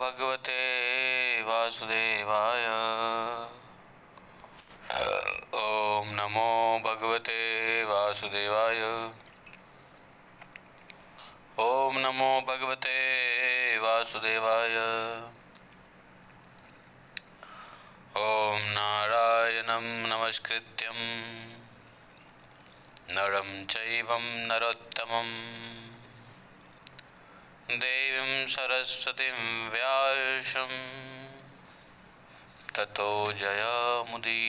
भगवते वासुदेवाय। ओम नमो भगवते वासुदेवाय। ओम नमो भगवते वासुदेवाय। ओम नारायणं नमस्कृत्यं नरं चैवं नरोत्तमं देवीं सरस्वतीं व्यासं ततो जयमुदीरयेत्।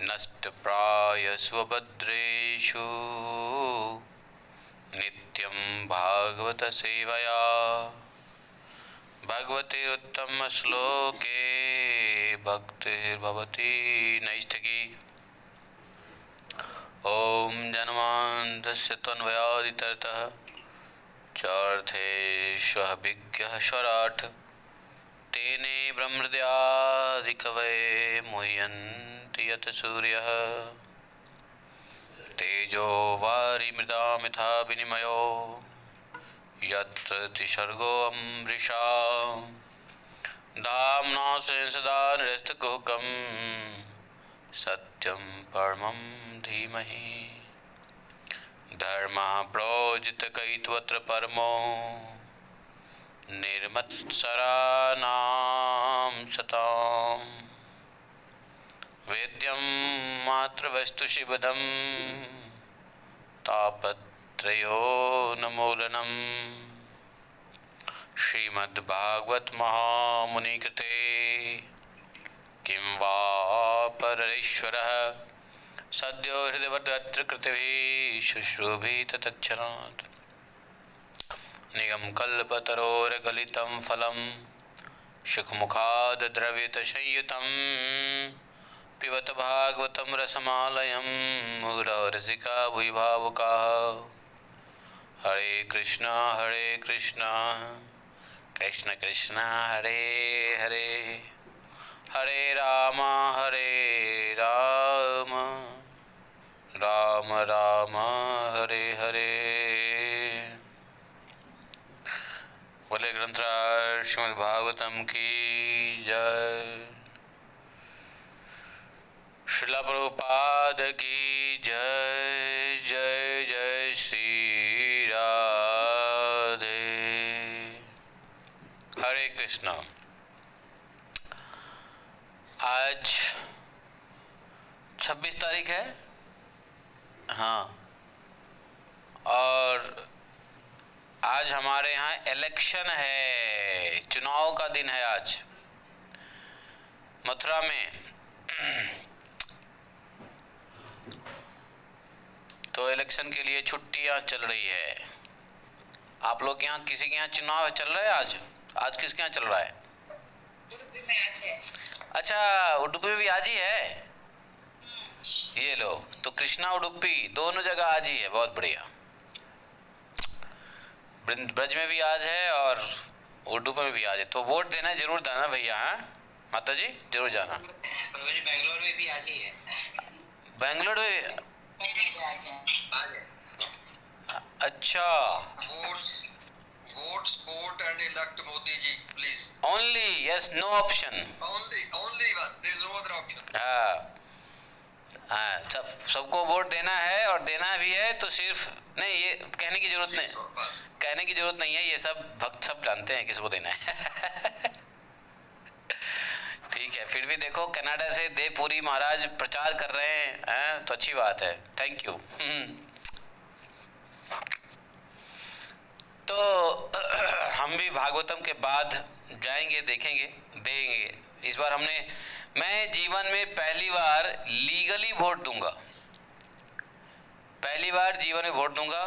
नष्टप्रायस्वभद्रेषु नित्यं भागवत सेवया भगवतीरुत्तमश्लोके भक्तिर्भवति नैष्ठिकी। ॐ जन्मान्तस्य त्वन्मयादितरतः चार्थेष्वभिज्ञः स्वराट् तेने ब्रह्महृदयादिकवये मुह्यन्ति यत् सूर्यः तेजो वारिमृदां यथा विनिमयो यत्र त्रिसर्गो अमृषा धाम्ना स्वेन सदा निरस्तकुहकं सत्यं परमं धीमहि। धर्मः प्रोजितकैतवत्र परमो निर्मत्सराणां सतां वेद्यं मातृवस्तुशिवदं तापत्रयोन्मूलनं श्रीमद्भागवत महामुनिकृते किं वा परमेश्वरः सद्यो हृदयवद्गत्र कृतभिः शुश्रूषित तत्क्षणात् निगमकल्पतरोर्गलितं फलं शुकमुखाद् द्रवितसंयुतं पिबत भागवतं रसमालयं मुहुरः रसिका भुवि भावुकाः। हरे कृष्णा कृष्ण कृष्ण हरे हरे हरे राम राम राम हरे हरे। बोले ग्रंथराज श्रीमद् भागवतम की जय। श्रीला प्रभुपाद की जय। जय जय श्री राधे। हरे कृष्ण। आज 26 तारीख है। हाँ, और आज हमारे यहाँ इलेक्शन है, चुनाव का दिन है आज मथुरा में। तो इलेक्शन के लिए छुट्टियां चल रही है। आप लोग के यहाँ किसी के यहाँ चुनाव चल रहा है आज? आज किसके यहाँ चल रहा है? उडुपी में आज है। अच्छा, उडुपी में भी आज ही है। ये लो, तो कृष्णा उडुपी दोनों जगह आज ही है। बहुत बढ़िया। ब्रज में भी आज है और उडुपी में भी आज है। तो वोट देना जरूर जाना भैया। हाँ माता जी, जरूर जाना। बेंगलोर में भी आज ही है। बेंगलोर में आज है। अच्छा, vote support and elect Modi ji please. only yes, no option. Only one, there is no other option. हाँ हाँ, सबको वोट देना है और देना भी है। तो सिर्फ नहीं, ये कहने की जरूरत नहीं है। ये सब भक्त सब जानते हैं किसको देना है। ठीक है, फिर भी देखो कनाडा से देवपुरी महाराज प्रचार कर रहे हैं, तो अच्छी बात है। Thank you. तो हम भी भागवतम के बाद जाएंगे, देखेंगे, देंगे। इस बार मैं जीवन में पहली बार लीगली वोट दूंगा। पहली बार जीवन में वोट दूंगा।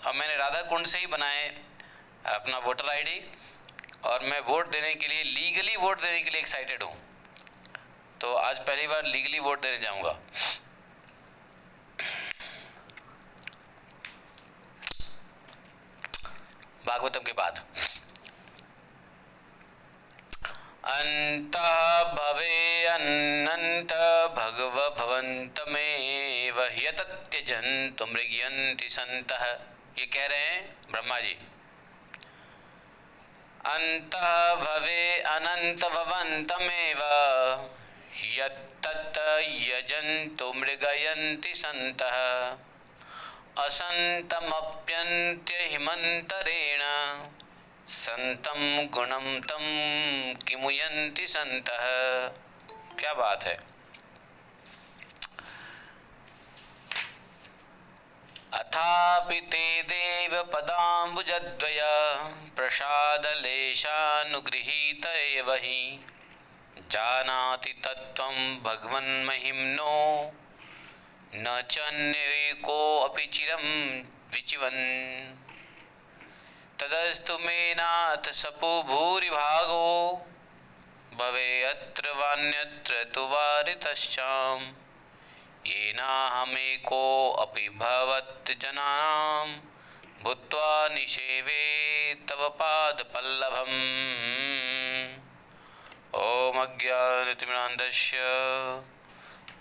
और मैंने राधा कुंड से ही बनाए अपना वोटर आईडी, और मैं वोट देने के लिए, लीगली वोट देने के लिए एक्साइटेड हूँ। तो आज पहली बार लीगली वोट देने जाऊंगा। भागवतम के बाद अंतः भवे अनंत भगव भवन्तमेव ह्यतत्यजन्तु मृग्यन्ति सन्तः। ये कह रहे हैं ब्रह्मा जी। अन्तः भवे अनन्तभवन्तमेव यत्तत् यजन्तु मृगयन्ति सन्तः असन्तमप्यन्त्यहिमन्तरेण संतं गुणं तं किमुयन्ति सन्तः। क्या बात है। अथापि ते देव पदाम्बुजद्वय प्रसादलेशानुगृहीत एव हि जानाति तत्त्वं भगवन्महिम्नो न चान्येकोऽपि चिरं विचिवन् तदस्तु मे नाथ सपो भूरिभागो भवेयत्र वान्यत्र तु वारितश्चाम् येनाहमेको अपि भवत्यजनानां भूत्वा निषेवे तव पादपल्लवम्। ॐ अज्ञानतिमिरान्धस्य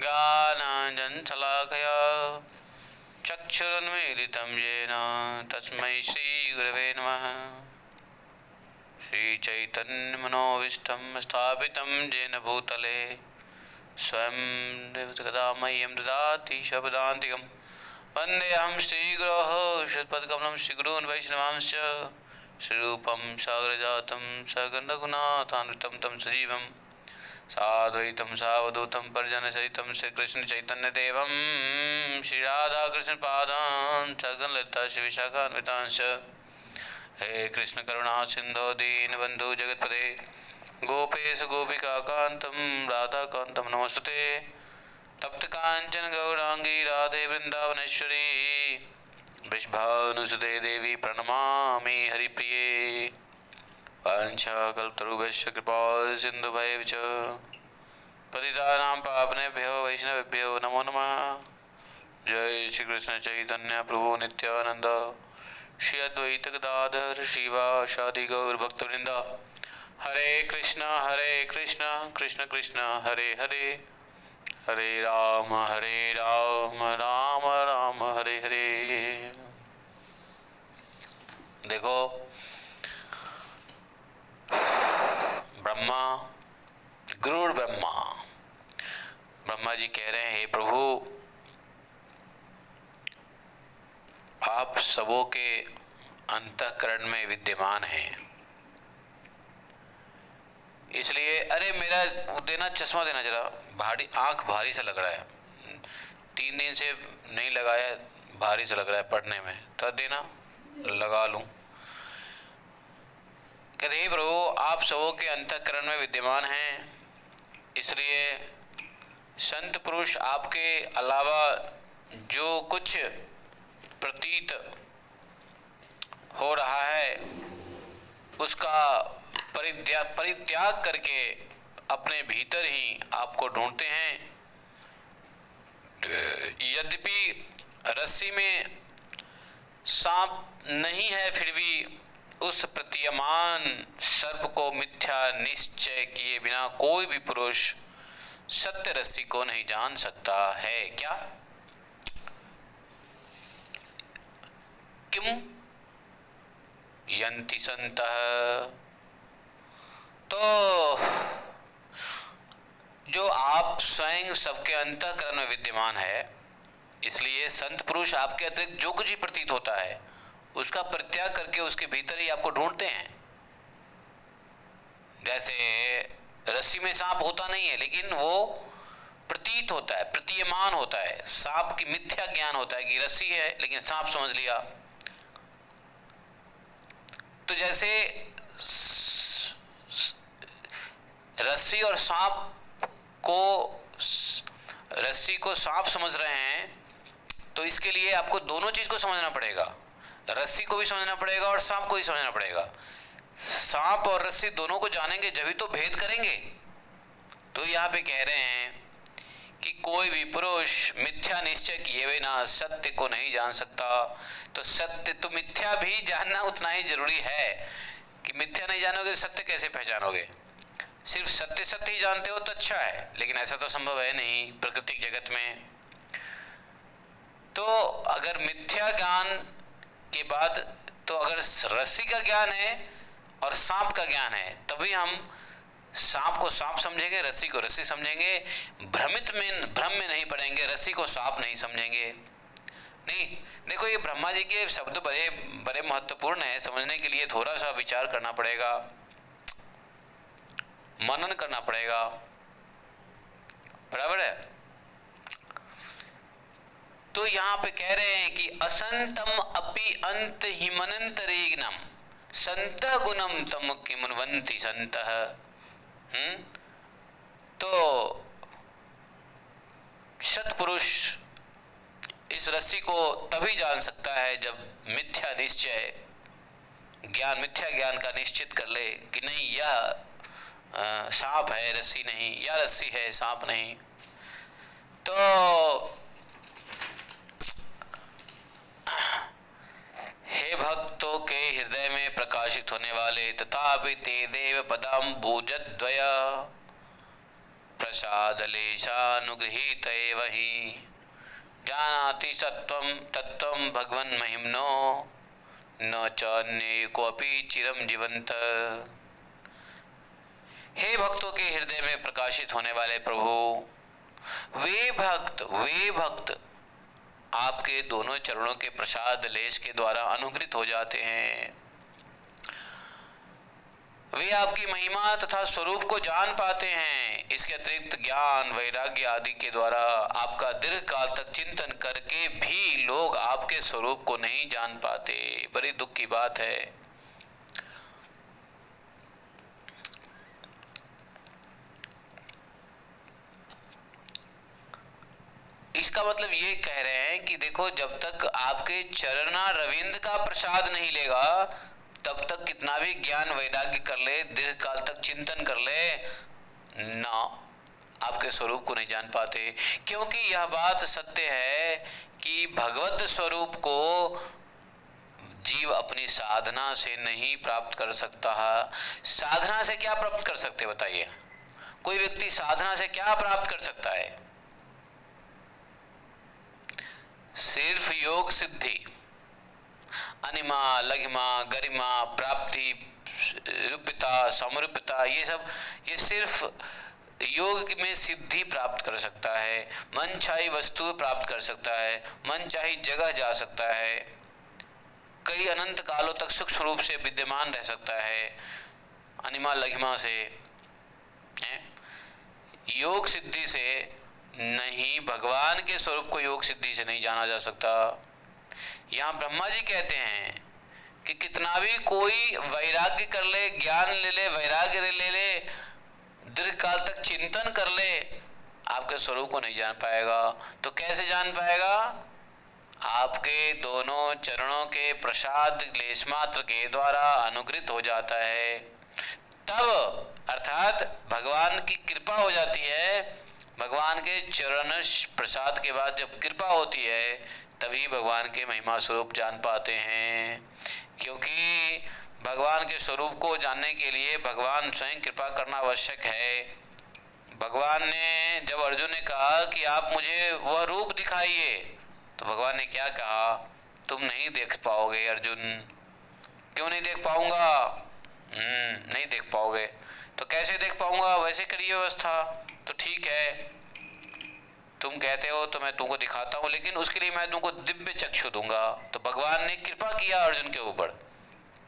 ज्ञानाञ्जनशलाकया चक्षुरुन्मीलितं येन तस्मै श्रीगुरवे नमः। श्रीचैतन्यमनोभीष्टं स्थापितं येन भूतले स्वयं देवता मह्यं ददाति शपदान्तिकं वन्देऽहं श्रीगुरोः श्रीपदकमलं श्रीगुरून् वैष्णवांश्च श्रीरूपं सागरजातं सगणरघुनाथान्वितं तं सजीवं साद्वैतं सावधूतं परिजनसहितं श्रीकृष्णचैतन्यदेवं श्रीराधाकृष्णपादान् सगणललिता श्रीविशाखान्वितांश्च। हे कृष्ण करुणा सिन्धो दीनबन्धु जगत्पते गोपेश गोपिकान्तं राधाकान्तं नमस्तुते। तप्त कांचन गौरांगी राधे वृंदावनेश्वरी वृषभानुसुते देवी प्रणमामि हरिप्रिये। वाञ्छाकल्पतरुभ्यश्च कृपा सिन्धुभैव च पतितानां पावनेभ्यो वैष्णवेभ्यो नमो नमः। जय श्री कृष्ण चैतन्य प्रभु नित्यानंद श्री अद्वैत गदाधर श्रीवासादि गौर भक्तवृंद। हरे कृष्ण कृष्ण कृष्ण हरे हरे हरे राम राम राम हरे हरे। देखो ब्रह्मा गुरु ब्रह्मा जी कह रहे हैं हे प्रभु आप सबों के अंतःकरण में विद्यमान हैं, इसलिए अरे मेरा देना चश्मा देना जरा, भारी आँख भारी सा लग रहा है, 3 दिन से नहीं लगाया, भारी सा लग रहा है पढ़ने में, तो देना लगा लूं। कहते हे प्रभु आप सबों के अंतःकरण में विद्यमान हैं, इसलिए संत पुरुष आपके अलावा जो कुछ प्रतीत हो रहा है उसका परित्याग करके अपने भीतर ही आपको ढूंढते हैं। यद्यपि रस्सी में सांप नहीं है, फिर भी उस प्रतीयमान सर्प को मिथ्या निश्चय किए बिना कोई भी पुरुष सत्य रस्सी को नहीं जान सकता है क्या? किम यन्ति सन्तः। तो जो आप स्वयं सबके अंतःकरण में विद्यमान है, इसलिए संत पुरुष आपके अतिरिक्त जो कुछ ही प्रतीत होता है उसका परित्याग करके उसके भीतर ही आपको ढूंढते हैं। जैसे रस्सी में सांप होता नहीं है, लेकिन वो प्रतीत होता है, प्रतीयमान होता है। सांप की मिथ्या ज्ञान होता है कि रस्सी है लेकिन सांप समझ लिया। तो जैसे रस्सी और सांप को, रस्सी को सांप समझ रहे हैं, तो इसके लिए आपको दोनों चीज को समझना पड़ेगा, रस्सी को भी समझना पड़ेगा और सांप को भी समझना पड़ेगा। सांप और रस्सी दोनों को जानेंगे जब ही तो भेद करेंगे। तो यहाँ पे कह रहे हैं कि कोई भी पुरुष मिथ्या निश्चय किए बिना सत्य को नहीं जान सकता। तो सत्य तो मिथ्या भी जानना उतना ही जरूरी है कि मिथ्या नहीं जानोगे सत्य कैसे पहचानोगे। सिर्फ सत्य सत्य ही जानते हो तो अच्छा है, लेकिन ऐसा तो संभव है नहीं प्राकृतिक जगत में। तो अगर मिथ्या ज्ञान के बाद, तो अगर रस्सी का ज्ञान है और सांप का ज्ञान है, तभी हम सांप को सांप समझेंगे, रस्सी को रस्सी समझेंगे, भ्रम में नहीं पड़ेंगे, रस्सी को सांप नहीं समझेंगे। नहीं, देखो ये ब्रह्मा जी के शब्द बड़े बड़े महत्वपूर्ण है, समझने के लिए थोड़ा सा विचार करना पड़ेगा, मनन करना पड़ेगा, बराबर है। तो यहाँ पे कह रहे हैं कि असंतम अपि अंत हिमनंतरेग्नम संत गुणम तम किमुन्वन्ति संतः। तो सत्पुरुष इस रस्सी को तभी जान सकता है जब मिथ्या निश्चय ज्ञान, मिथ्या ज्ञान का निश्चित कर ले कि नहीं यह सांप है, रस्सी नहीं, या रस्सी है, सांप नहीं। तो हे भक्तों के हृदय में प्रकाशित होने वाले तथापि ते देव पदम भूजद्वय प्रसाद लेशानुगृहीत वही जानाति सत्वम तत्वम भगवन् महिम्नो न च अन्ये कोऽपि चिरम जीवंत। हे भक्तों के हृदय में प्रकाशित होने वाले प्रभु, वे भक्त आपके दोनों चरणों के प्रसाद लेश के द्वारा अनुग्रहित हो जाते हैं। वे आपकी महिमा तथा स्वरूप को जान पाते हैं। इसके अतिरिक्त ज्ञान, वैराग्य आदि के द्वारा आपका दीर्घ काल तक चिंतन करके भी लोग आपके स्वरूप को नहीं जान पाते। बड़ी दुख की बात है। इसका मतलब ये कह रहे हैं कि देखो, जब तक आपके चरणा रविंद का प्रसाद नहीं लेगा तब तक कितना भी ज्ञान वैराग्य कर ले, दीर्घ काल तक चिंतन कर ले ना, आपके स्वरूप को नहीं जान पाते। क्योंकि यह बात सत्य है कि भगवत स्वरूप को जीव अपनी साधना से नहीं प्राप्त कर सकता है। साधना से क्या प्राप्त कर सकते बताइए? कोई व्यक्ति साधना से क्या प्राप्त कर सकता है? सिर्फ योग सिद्धि, अनिमा, लघिमा, गरिमा, प्राप्ति, रूपता, समरूपता, ये सिर्फ योग में सिद्धि प्राप्त कर सकता है। मन चाही वस्तु प्राप्त कर सकता है, मन चाही जगह जा सकता है, कई अनंत कालों तक सूक्ष्म रूप से विद्यमान रह सकता है अनिमा लघिमा से। योग सिद्धि से नहीं, भगवान के स्वरूप को योग सिद्धि से नहीं जाना जा सकता। यहाँ ब्रह्मा जी कहते हैं कि कितना भी कोई वैराग्य कर ले, ज्ञान ले ले, वैराग्य ले ले, दीर्घ काल तक चिंतन कर ले, आपके स्वरूप को नहीं जान पाएगा। तो कैसे जान पाएगा? आपके दोनों चरणों के प्रसाद लेश मात्र के द्वारा अनुग्रहित हो जाता है। तब अर्थात भगवान की कृपा हो जाती है। भगवान के चरण प्रसाद के बाद जब कृपा होती है तभी भगवान के महिमा स्वरूप जान पाते हैं। क्योंकि भगवान के स्वरूप को जानने के लिए भगवान स्वयं कृपा करना आवश्यक है। भगवान ने जब अर्जुन ने कहा कि आप मुझे वह रूप दिखाइए, तो भगवान ने क्या कहा? तुम नहीं देख पाओगे अर्जुन। क्यों नहीं देख पाऊंगा? नहीं देख पाओगे। तो कैसे देख पाऊंगा? वैसे करिए व्यवस्था। तो ठीक है, तुम कहते हो तो मैं तुमको दिखाता हूँ, लेकिन उसके लिए मैं तुमको दिव्य चक्षु दूंगा। तो भगवान ने कृपा किया अर्जुन के ऊपर,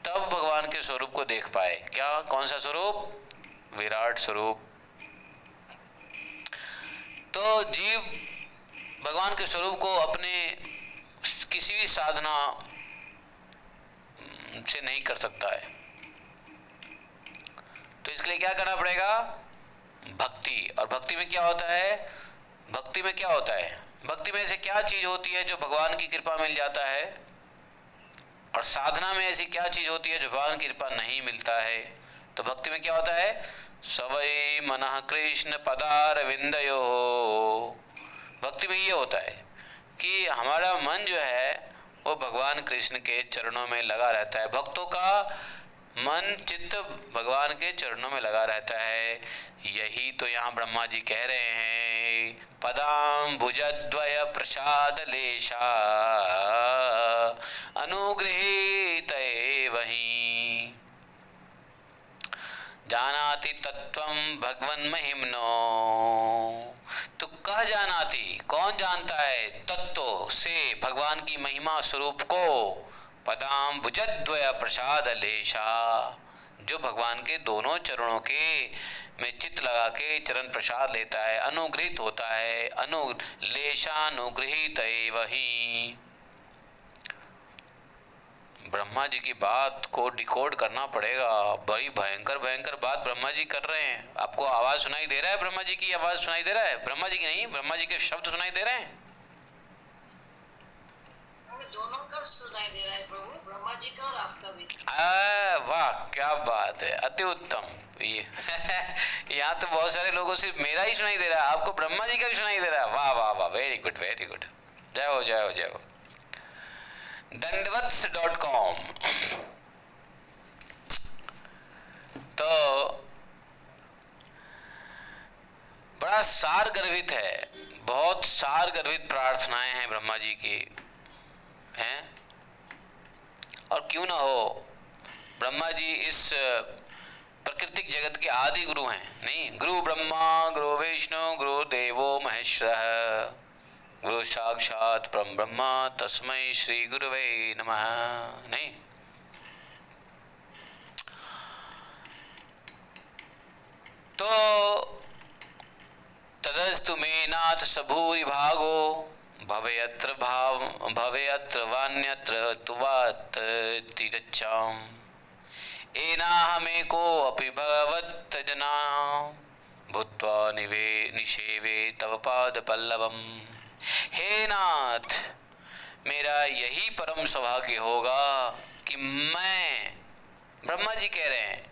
तब भगवान के स्वरूप को देख पाए। क्या? कौन सा स्वरूप? विराट स्वरूप। तो जीव भगवान के स्वरूप को अपने किसी भी साधना से नहीं कर सकता है। तो इसके लिए क्या करना पड़ेगा? भक्ति। और भक्ति में क्या होता है? भक्ति में क्या होता है? भक्ति में ऐसे क्या चीज होती है जो भगवान की कृपा मिल जाता है? और साधना में ऐसी क्या चीज होती है जो भगवान की कृपा नहीं मिलता है? तो भक्ति में क्या होता है? सवै मनः कृष्ण पदारविंदयो। भक्ति में ये होता है कि हमारा मन जो है वो भगवान कृष्ण के चरणों में लगा रहता है। भक्तों का मन चित्त भगवान के चरणों में लगा रहता है। यही तो यहाँ ब्रह्मा जी कह रहे हैं, पदाम भुजद्वय प्रसाद लेशा अनुगृहीत वही। जानाति तत्वं भगवन् महिम्नो। तो कह जानाति, कौन जानता है तत्व से भगवान की महिमा स्वरूप को। पदाम भुजद्वय प्रसाद लेशा, जो भगवान के दोनों चरणों के में चित्त लगा के चरण प्रसाद लेता है, अनुग्रहित होता है। लेशानुगृहीत वही। ब्रह्मा जी की बात को डिकोड करना पड़ेगा। बड़ी भयंकर भयंकर बात ब्रह्मा जी कर रहे हैं। आपको आवाज सुनाई दे रहा है? ब्रह्मा जी की आवाज सुनाई दे रहा है? ब्रह्मा जी की नहीं, ब्रह्मा जी के शब्द सुनाई दे रहे हैं। दोनों का सुनाई दे रहा है प्रभु, ब्रह्मा जी का और आपका भी। वाह, क्या बात है, अति उत्तम। ये यहाँ तो बहुत सारे लोगों से मेरा ही सुनाई दे रहा है, आपको ब्रह्मा जी का भी सुनाई दे रहा है। वाह वाह वाह, वेरी गुड वेरी गुड। जय हो जय हो जय हो। दंडवत्स.com। तो बड़ा सार गर्भित है, बहुत सार गर्भित प्रार्थनाएं हैं ब्रह्मा जी की हैं। और क्यों ना हो, ब्रह्मा जी इस प्राकृतिक जगत के आदि गुरु हैं। नहीं, गुरु ब्रह्मा गुरु विष्णु गुरु देवो महेश्वरः, गुरु साक्षात परम ब्रह्म तस्मै श्री गुरुवे नमः। नहीं, तो तदस्तु मे नाथ सभूरि भागो भवेयत्र भवेयत्र वान्यत्र तुवात तिरच्चाम। एनाहमेको अपि भगवत् जना भूत्वा निषेवे तव पाद पल्लवम। हे नाथ, मेरा यही परम सौभाग्य होगा कि मैं, ब्रह्मा जी कह रहे हैं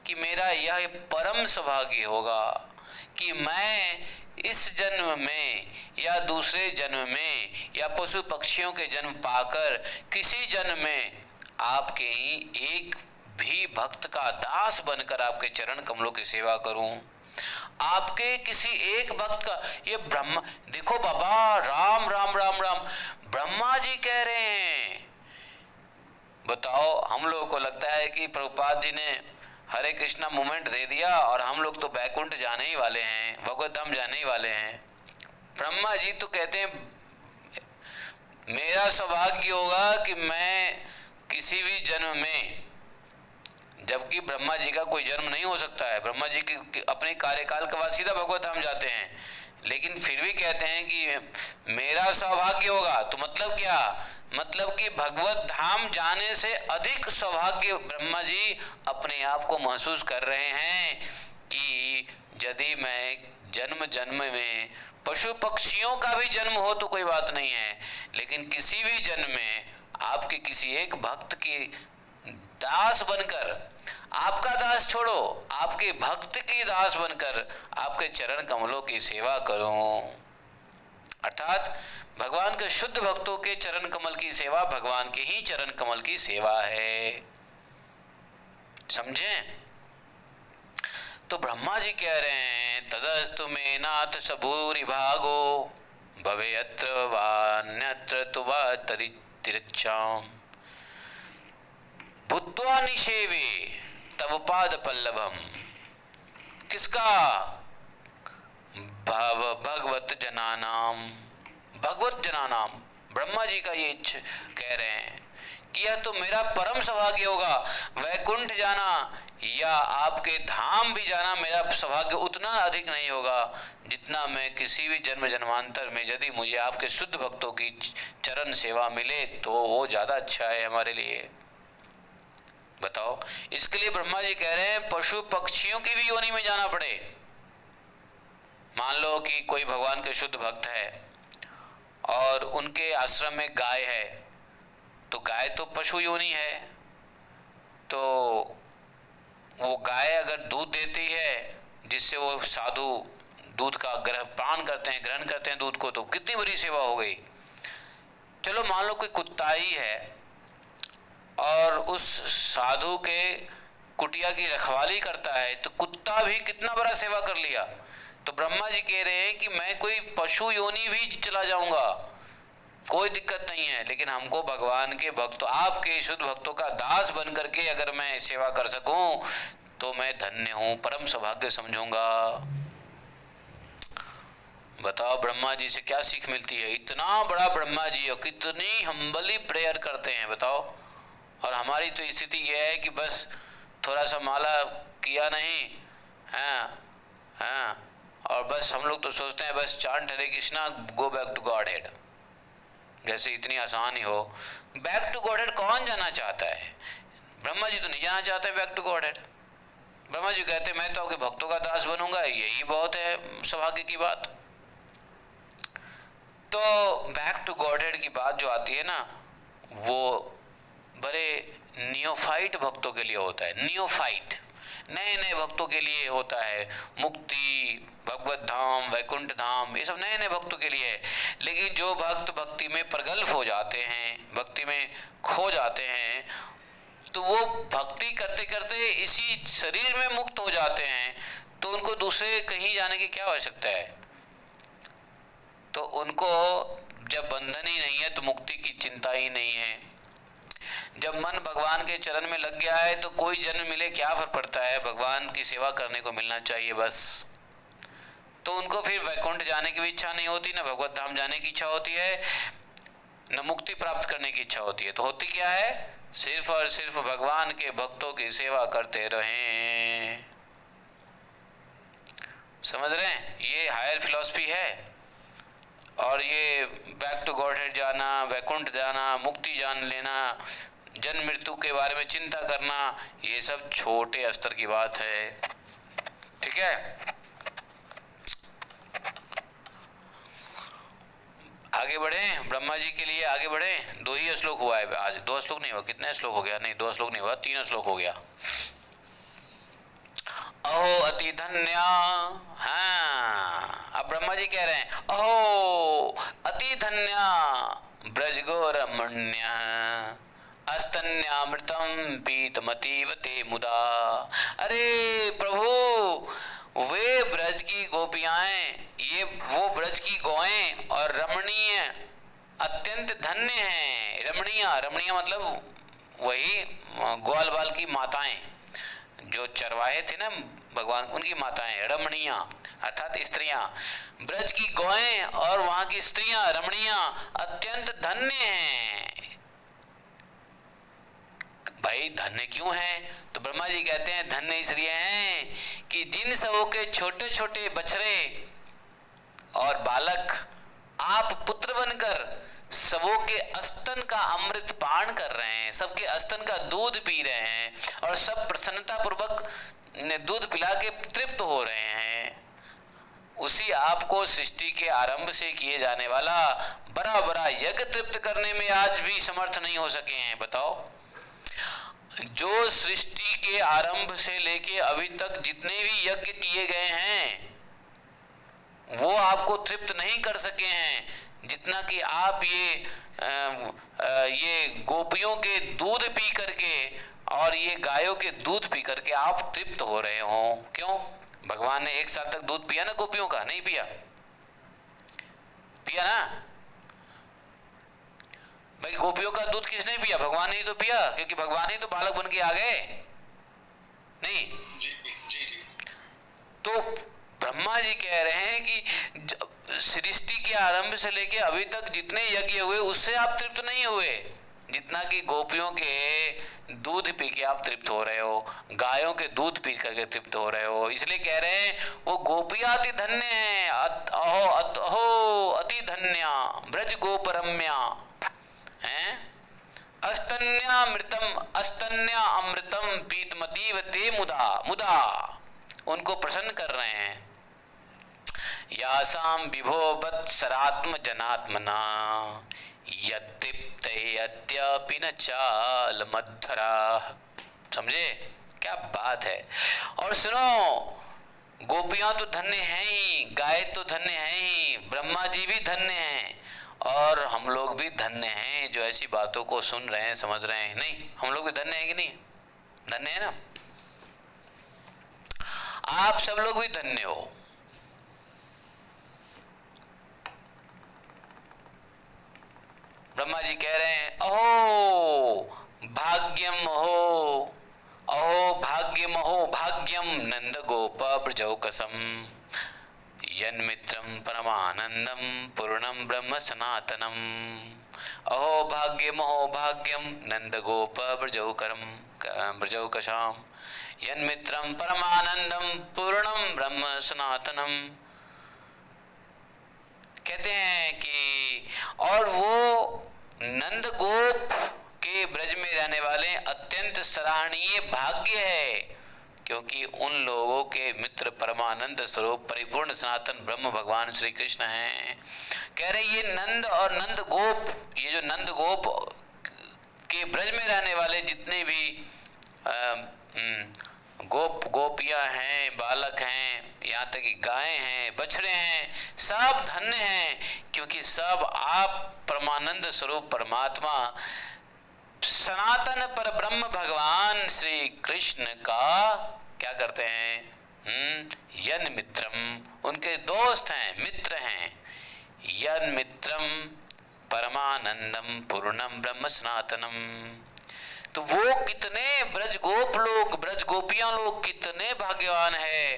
कि मेरा यह परम सौभाग्य होगा कि मैं इस जन्म में या दूसरे जन्म में या पशु पक्षियों के जन्म पाकर किसी जन्म में आपके ही एक भी भक्त का दास बनकर आपके चरण कमलों की सेवा करूं। आपके किसी एक भक्त का, ये ब्रह्मा, देखो बाबा, राम राम राम राम, ब्रह्मा जी कह रहे हैं। बताओ, हम लोगों को लगता है कि प्रभुपाद जी ने हरे कृष्णा मूवमेंट दे दिया और हम लोग तो बैकुंठ जाने ही वाले हैं, भगवत धाम जाने ही वाले हैं। ब्रह्मा जी तो कहते हैं मेरा सौभाग्य होगा कि मैं किसी भी जन्म में, जबकि ब्रह्मा जी का कोई जन्म नहीं हो सकता है, ब्रह्मा जी की अपने कार्यकाल के बाद सीधा भगवत धाम जाते हैं, लेकिन फिर भी कहते हैं कि मेरा सौभाग्य होगा। तो मतलब क्या? मतलब कि भगवत धाम जाने से अधिक सौभाग्य ब्रह्मा जी अपने आप को महसूस कर रहे हैं कि यदि मैं जन्म जन्म में, पशु पक्षियों का भी जन्म हो तो कोई बात नहीं है, लेकिन किसी भी जन्म में आपके किसी एक भक्त की दास बनकर, आपका दास छोड़ो, आपके भक्त की दास बनकर आपके चरण कमलों की सेवा करूं। अर्थात भगवान के शुद्ध भक्तों के चरण कमल की सेवा भगवान के ही चरण कमल की सेवा है। समझें? तो ब्रह्मा जी कह रहे हैं तदस्तु मे नाथ सबूरि भागो भवेयत्र वान्यत्र तुवा तिरच्चाम भूत्वा निषेवे तव पाद पल्लवम। किसका? भगवत जनानाम, भगवत जनानाम। ब्रह्मा जी का ये कह रहे हैं कि यह तो मेरा परम सौभाग्य होगा, वैकुंठ जाना या आपके धाम भी जाना मेरा सौभाग्य उतना अधिक नहीं होगा जितना मैं किसी भी जन्म जन्मांतर में यदि मुझे आपके शुद्ध भक्तों की चरण सेवा मिले तो वो ज़्यादा अच्छा है हमारे लिए। बताओ, इसके लिए ब्रह्मा जी कह रहे हैं पशु पक्षियों की भी योनि में जाना पड़े। मान लो कि कोई भगवान के शुद्ध भक्त है और उनके आश्रम में गाय है, तो गाय तो पशु योनि है, तो वो गाय अगर दूध देती है जिससे वो साधु दूध का ग्रहण करते हैं दूध को, तो कितनी बड़ी सेवा हो गई। चलो मान लो कोई कुत्ता ही है और उस साधु के कुटिया की रखवाली करता है, तो कुत्ता भी कितना बड़ा सेवा कर लिया। तो ब्रह्मा जी कह रहे हैं कि मैं कोई पशु योनि भी चला जाऊंगा, कोई दिक्कत नहीं है, लेकिन हमको भगवान के भक्तों, आपके शुद्ध भक्तों का दास बन करके अगर मैं सेवा कर सकूं तो मैं धन्य हूँ, परम सौभाग्य समझूंगा। बताओ ब्रह्मा जी से क्या सीख मिलती है? इतना बड़ा ब्रह्मा जी और कितनी हम्बली प्रेयर करते हैं, बताओ। और हमारी तो स्थिति यह है कि बस थोड़ा सा माला किया नहीं, हाँ, और बस हम लोग तो सोचते हैं बस chant Hare Krishna, go back to Godhead, जैसे इतनी आसान ही हो। बैक टू गॉड हेड कौन जाना चाहता है? ब्रह्मा जी तो नहीं जाना चाहते back to Godhead. Brahma ji कहते मैं तो आपके भक्तों का दास बनूंगा, यही बहुत है सौभाग्य की बात। तो बैक टू गॉड हेड की बात जो आती है ना, वो बड़े नियोफाइट भक्तों के लिए होता है। नियोफाइट नए नए भक्तों के लिए होता है। मुक्ति, भगवत धाम, वैकुंठ धाम, ये सब नए नए भक्तों के लिए है। लेकिन जो भक्त भक्ति में प्रगल्भ हो जाते हैं, भक्ति में खो जाते हैं, तो वो भक्ति करते करते इसी शरीर में मुक्त हो जाते हैं, तो उनको दूसरे कहीं जाने की क्या आवश्यकता है? तो उनको जब बंधन ही नहीं है तो मुक्ति की चिंता ही नहीं है। जब मन भगवान के चरण में लग गया है तो कोई जन्म मिले क्या फर्क पड़ता है, भगवान की सेवा करने को मिलना चाहिए बस। तो उनको फिर वैकुंठ जाने की भी इच्छा नहीं होती, न भगवत धाम जाने की इच्छा होती है, न मुक्ति प्राप्त करने की इच्छा होती है। तो होती क्या है? सिर्फ और सिर्फ भगवान के भक्तों की सेवा करते रहें। समझ रहे हैं? ये हायर फिलॉसफी है। और ये बैक टू गॉड हेड जाना, वैकुंठ जाना, मुक्ति जान लेना, जन्म मृत्यु के बारे में चिंता करना, ये सब छोटे स्तर की बात है। ठीक है? आगे बढ़े, ब्रह्मा जी के लिए आगे बढ़े। 2 ही श्लोक हुआ है आज, 2 श्लोक नहीं हुआ, कितने श्लोक हो गया? नहीं 2 श्लोक नहीं हुआ, 3 श्लोक हो गया। अहो अति धन्या, हाँ, अब ब्रह्मा जी कह रहे हैं अहो अति धन्या ब्रजगो रमण्य अस्तन्यामृतम पीतमतीव ते मुदा। अरे प्रभु, वे ब्रज की गोपियाएं, ये वो ब्रज की गौएं और रमणीय अत्यंत धन्य हैं। रमणीय मतलब वही ग्वाल बाल की माताएं, जो चरवाहे थे ना भगवान, उनकी माताएं रमणीया अर्थात स्त्रियां। ब्रज की गौएं और वहां की स्त्रियां रमणीया अत्यंत धन्य हैं। भाई धन्य क्यों हैं? तो ब्रह्मा जी कहते हैं धन्य इसलिए हैं कि जिन सबों के छोटे छोटे बछड़े और बालक आप पुत्र बनकर सबों के स्तन का अमृत पान कर रहे हैं, सबके स्तन का दूध पी रहे हैं, और सब प्रसन्नता पूर्वक दूध पिला के तृप्त हो रहे हैं। उसी आपको सृष्टि के आरंभ से किए जाने वाला बड़ा बड़ा यज्ञ तृप्त करने में आज भी समर्थ नहीं हो सके हैं। बताओ, जो सृष्टि के आरंभ से लेके अभी तक जितने भी यज्ञ किए गए हैं वो आपको तृप्त नहीं कर सके हैं, जितना कि आप ये गोपियों के दूध पी करके और ये गायों के दूध पी करके आप तृप्त हो रहे हो। क्यों? भगवान ने 1 साल तक दूध पिया ना गोपियों का? नहीं पिया? पिया ना? भाई गोपियों का दूध किसने पिया? भगवान ने ही तो पिया, क्योंकि भगवान ही तो बालक बन के आ गए। नहीं जी जी जी। तो ब्रह्मा जी कह रहे हैं कि सृष्टि के आरंभ से लेके अभी तक जितने यज्ञ हुए उससे आप तृप्त नहीं हुए, जितना कि गोपियों के दूध पी के आप तृप्त हो रहे हो, गायों के दूध पी करके तृप्त हो रहे हो। इसलिए कह रहे हैं वो गोपियां अति धन्य हैं। अहो अति धन्या ब्रज गोपरम्या हैं, अस्तन्या अमृतम पीतमतीव ते मुदा, उनको प्रसन्न कर रहे हैं। यासाम विभो वत्सरात्म जनात्मना यद्यपि न चाल मध्वरा। समझे क्या बात है? और सुनो, गोपियां तो धन्य हैं ही, गाय तो धन्य हैं ही, ब्रह्मा जी भी धन्य हैं, और हम लोग भी धन्य हैं जो ऐसी बातों को सुन रहे हैं, समझ रहे हैं। नहीं, हम लोग भी धन्य हैं कि नहीं? धन्य है ना? आप सब लोग भी धन्य हो। ब्रह्मा जी कह रहे हैं अहो भाग्यम हो अहो भाग्यमहो भाग्यम नंद गोप ब्रजौकसम यन्मित्रं परमानंदम पूर्णं ब्रह्म सनातनम। अहो भाग्यमहो भाग्यम नंद गोप ब्रजौकशाम यन्मित्रं परमानंदम पूर्णं ब्रह्म सनातनम। कहते हैं कि और वो नंद गोप के ब्रज में रहने वाले अत्यंत सराहनीय भाग्य है, क्योंकि उन लोगों के मित्र परमानंद स्वरूप परिपूर्ण सनातन ब्रह्म भगवान श्री कृष्ण हैं। कह रहे ये नंद और नंद गोप, ये जो नंद गोप के ब्रज में रहने वाले जितने भी गोपियां हैं, बालक हैं, यहाँ तक कि गायें हैं, बछड़े हैं, सब धन्य हैं, क्योंकि सब आप परमानंद स्वरूप परमात्मा सनातन पर ब्रह्म भगवान श्री कृष्ण का क्या करते हैं? यन मित्रम, उनके दोस्त हैं, मित्र हैं। यन मित्रम परमानंदम पूर्णम ब्रह्म सनातनम। तो वो कितने ब्रज गोप लोग, ब्रज गोपियां लोग कितने भाग्यवान है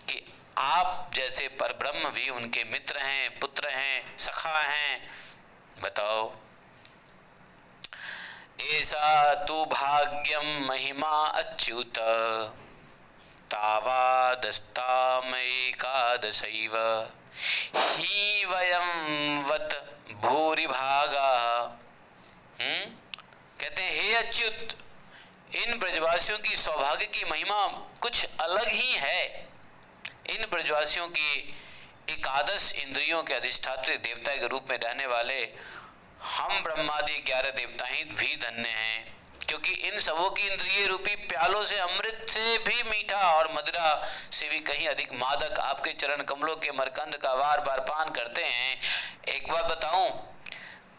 कि आप जैसे परब्रह्म भी उनके मित्र हैं, पुत्र हैं, सखा हैं। बताओ, ऐसा तु भाग्यम महिमा अच्युत तावादस्तामेकादशैव ही वयं वत भूरिभागा। कहते हैं हे अच्युत, इन ब्रजवासियों की सौभाग्य की महिमा कुछ अलग ही है। इन ब्रजवासियों की एकादश इंद्रियों के अधिष्ठात्री देवता के रूप में रहने वाले हम ब्रह्मादि 11 देवता ही भी धन्य हैं, क्योंकि इन सबों की इंद्रिय रूपी प्यालों से अमृत से भी मीठा और मदिरा से भी कहीं अधिक मादक आपके चरण कमलों के मरकंद का बार बार पान करते हैं। एक बात बताऊं,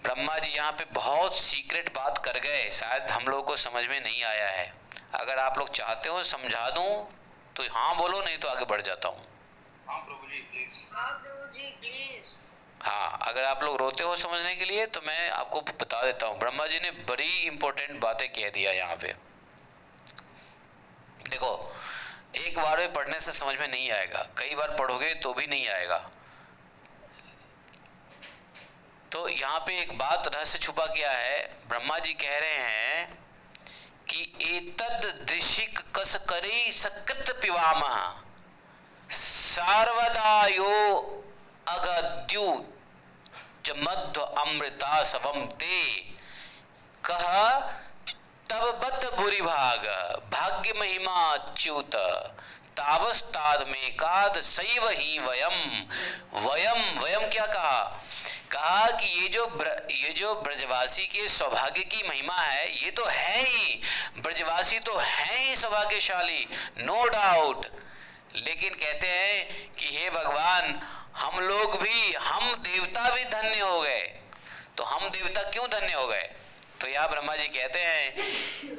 ब्रह्मा जी यहाँ पे बहुत सीक्रेट बात कर गए, शायद हम लोगों को समझ में नहीं आया है। अगर आप लोग चाहते हो समझा दूं तो हाँ बोलो, नहीं तो आगे बढ़ जाता हूँ। हाँ प्रभु जी प्लीज। हाँ प्रभु जी प्लीज। हाँ, अगर आप लोग रोते हो समझने के लिए तो मैं आपको बता देता हूँ। ब्रह्मा जी ने बड़ी इंपॉर्टेंट बातें कह दिया यहाँ पे। देखो, एक बार में पढ़ने से समझ में नहीं आएगा, कई बार पढ़ोगे तो भी नहीं आएगा। तो यहाँ पे एक बात रहस्य छुपा किया है। ब्रह्मा जी कह रहे हैं कि एतद दृशिक कस करी सकृत पिवामः सार्वदायो अगद्यु मध्य अमृता सवम ते कह तब बत बुरी भाग भाग्य महिमा च्युत तावस्ताद में काद सैव ही वयम। वयम क्या कहा कि ये जो ब्रजवासी के सौभाग्य की महिमा है, ये तो है ही, ब्रजवासी तो है ही सौभाग्यशाली, नो डाउट। लेकिन कहते हैं कि हे भगवान, हम लोग भी, हम देवता भी धन्य हो गए। तो हम देवता क्यों धन्य हो गए? तो यहाँ ब्रह्मा जी कहते हैं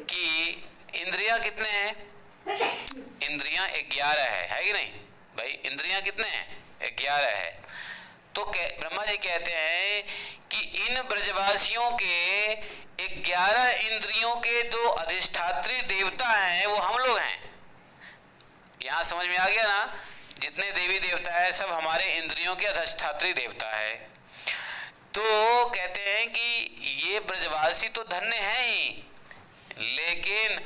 कि इंद्रियां कितने हैं? इंद्रियां 11 है कि नहीं भाई? इंद्रियां कितने हैं? 11 है। तो ब्रह्मा जी कहते हैं कि इन ब्रजवासियों के 11 इंद्रियों के जो अधिष्ठात्री देवता हैं वो हम लोग हैं। यहाँ समझ में आ गया ना? जितने देवी देवता है सब हमारे इंद्रियों के अधिष्ठात्री देवता है। तो कहते हैं कि ये ब्रजवासी तो धन्य हैं ही, लेकिन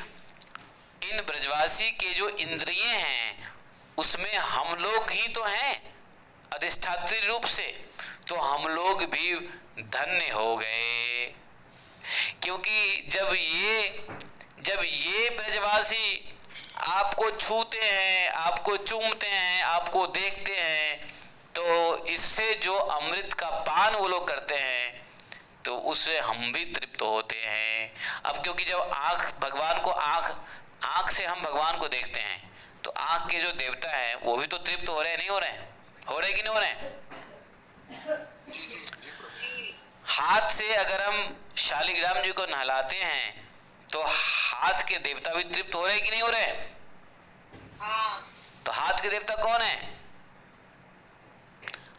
इन ब्रजवासी के जो इंद्रिय हैं उसमें हम लोग ही तो हैं अधिष्ठात्री रूप से। तो हम लोग भी धन्य हो गए, क्योंकि जब ये ब्रजवासी आपको छूते हैं, आपको चूमते हैं, आपको देखते हैं, तो इससे जो अमृत का पान वो लोग करते हैं तो उससे हम भी तृप्त होते हैं। अब क्योंकि जब भगवान को आँख से हम भगवान को देखते हैं तो आँख के जो देवता हैं वो भी तो तृप्त हो रहे हैं, नहीं हो रहे हैं? हो रहे कि नहीं हो रहे हैं? हाथ से अगर हम शालिग्राम जी को नहलाते हैं तो हाथ के देवता भी तृप्त हो रहे हैं कि नहीं हो रहे हैं? हाँ। तो हाथ के देवता कौन है?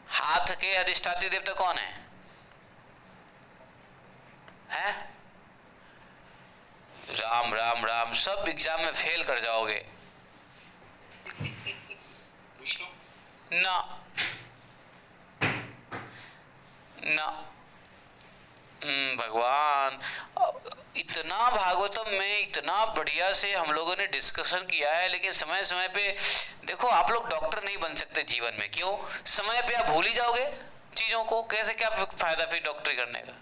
हाथ के अधिष्ठात्री देवता कौन है? राम राम राम, सब एग्जाम में फेल कर जाओगे। विष्णु ना ना, भगवान, इतना भागवतम में इतना बढ़िया से हम लोगों ने डिस्कशन किया है, लेकिन समय समय पे देखो, आप लोग डॉक्टर नहीं बन सकते जीवन में। क्यों? समय पे आप भूल ही जाओगे चीजों को। कैसे, क्या फायदा फिर डॉक्टरी करने का?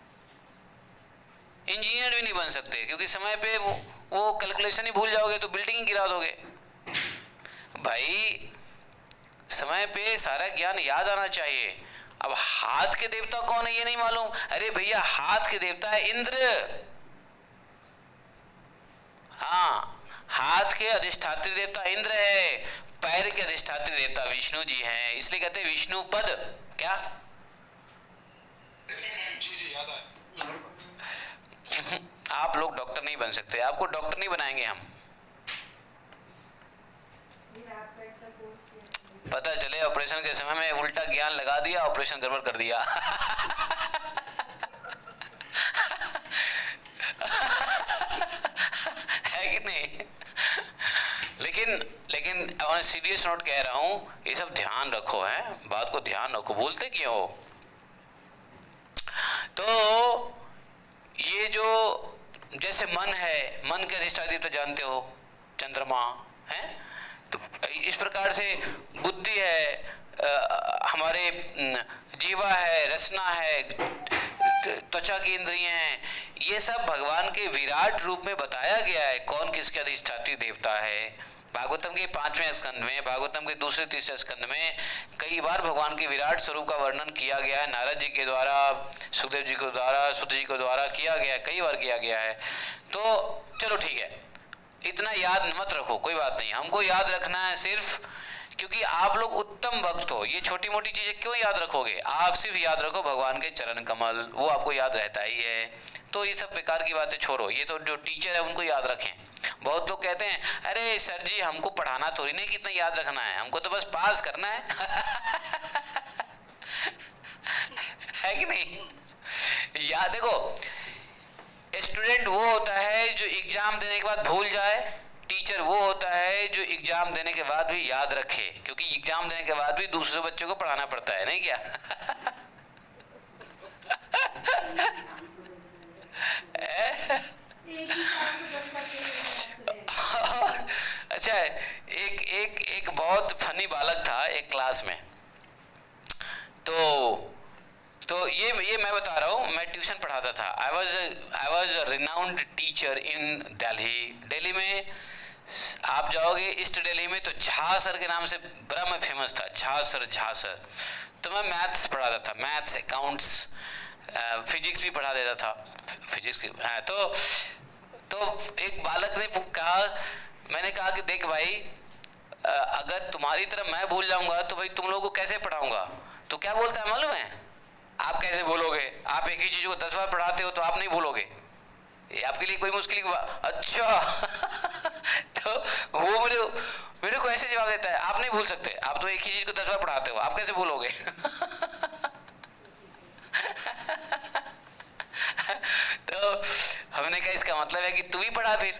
इंजीनियर भी नहीं बन सकते, क्योंकि समय पे वो कैलकुलेशन ही भूल जाओगे तो बिल्डिंग ही गिरा दोगे। भाई समय पे सारा ज्ञान याद आना चाहिए। अब हाथ के देवता कौन है ये नहीं मालूम? अरे भैया, हाथ के देवता है इंद्र। हाँ, हाथ के अधिष्ठात्री देवता इंद्र है, पैर के अधिष्ठात्री देवता विष्णु जी हैं, इसलिए कहते हैं विष्णु पद। क्या? जी जी याद आया। आप लोग डॉक्टर नहीं बन सकते, आपको डॉक्टर नहीं बनाएंगे हम। पता चले ऑपरेशन के समय में उल्टा ज्ञान लगा दिया, ऑपरेशन गड़बड़ कर दिया। है कि नहीं? लेकिन ऑन सीरियस नोट कह रहा हूं, ये सब ध्यान रखो, है बात को ध्यान रखो। बोलते क्यों हो? तो ये जो जैसे मन है, मन के अधिष्ठात्री तो जानते हो चंद्रमा है, तो इस प्रकार से बुद्धि है, हमारे जीवा है, रसना है, त्वचा की इंद्रियां हैं, ये सब भगवान के विराट रूप में बताया गया है कौन किसके अधिष्ठात्री देवता है। भागवतम के 5वें स्कंद में, भागवतम के 2-3 स्कंद में कई बार भगवान के विराट स्वरूप का वर्णन किया गया है। नारद जी के द्वारा, सुखदेव जी के द्वारा, सुत जी के द्वारा किया गया है, कई बार किया गया है। तो चलो ठीक है, इतना याद मत रखो, कोई बात नहीं। हमको याद रखना है सिर्फ, क्योंकि आप लोग उत्तम भक्त हो। ये छोटी मोटी चीजें क्यों याद रखोगे? आप सिर्फ याद रखो भगवान के चरण कमल, वो आपको याद रहता ही है। तो ये सब बेकार की बातें छोड़ो, ये तो जो टीचर है उनको याद रखें। बहुत लोग कहते हैं, अरे सर जी हमको पढ़ाना थोड़ी नहीं कितना याद रखना है, हमको तो बस पास करना है। है कि नहीं? याद देखो, स्टूडेंट वो होता है जो एग्जाम देने के बाद भूल जाए, टीचर वो होता है जो एग्जाम देने के बाद भी याद रखे, क्योंकि एग्जाम देने के बाद भी दूसरे बच्चों को पढ़ाना पड़ता है, नहीं क्या? अच्छा, एक बहुत फनी बालक था एक क्लास में। तो ये मैं बता रहा हूँ, मैं ट्यूशन पढ़ाता था। I was a renowned teacher इन दिल्ली में। आप जाओगे ईस्ट दिल्ली में तो झा सर के नाम से बड़ा मैं फेमस था, झा सर। तो मैं मैथ्स पढ़ाता था, मैथ्स, अकाउंट्स, फिजिक्स भी पढ़ा देता था, फिजिक्स की। हाँ, तो एक बालक ने कहा, मैंने कहा कि देख भाई, अगर तुम्हारी तरह मैं भूल जाऊंगा तो भाई तुम लोगों को कैसे पढ़ाऊंगा? तो क्या बोलता है मालूम है? आप कैसे भूलोगे? आप एक ही चीज को 10 बार पढ़ाते हो तो आप नहीं भूलोगे, ये आपके लिए कोई मुश्किल की बात। अच्छा। तो वो मेरे को ऐसे जवाब देता है, आप नहीं भूल सकते, आप तो एक ही चीज को 10 बार पढ़ाते हो, आप कैसे भूलोगे? तो हमने कहा इसका मतलब है कि तू भी पढ़ा। फिर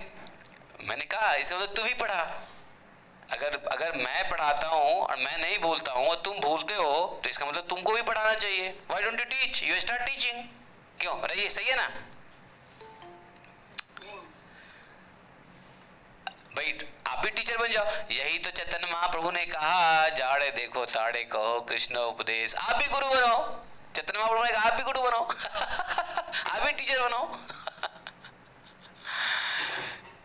मैंने कहा इसका मतलब तू भी पढ़ा। अगर मैं पढ़ाता हूँ और मैं नहीं भूलता हूँ और तुम भूलते हो तो इसका मतलब तुमको भी पढ़ाना चाहिए। Why don't you teach? You start teaching. क्यों? रहिए, सही है ना भाई? आप भी टीचर बन जाओ। यही तो चैतन्य महाप्रभु ने कहा, जाड़े देखो ताड़े कहो कृष्ण उपदेश। आप भी गुरु बनो। चैतन्य महाप्रभु ने कहा आप भी गुरु बनो। आप भी टीचर बनो।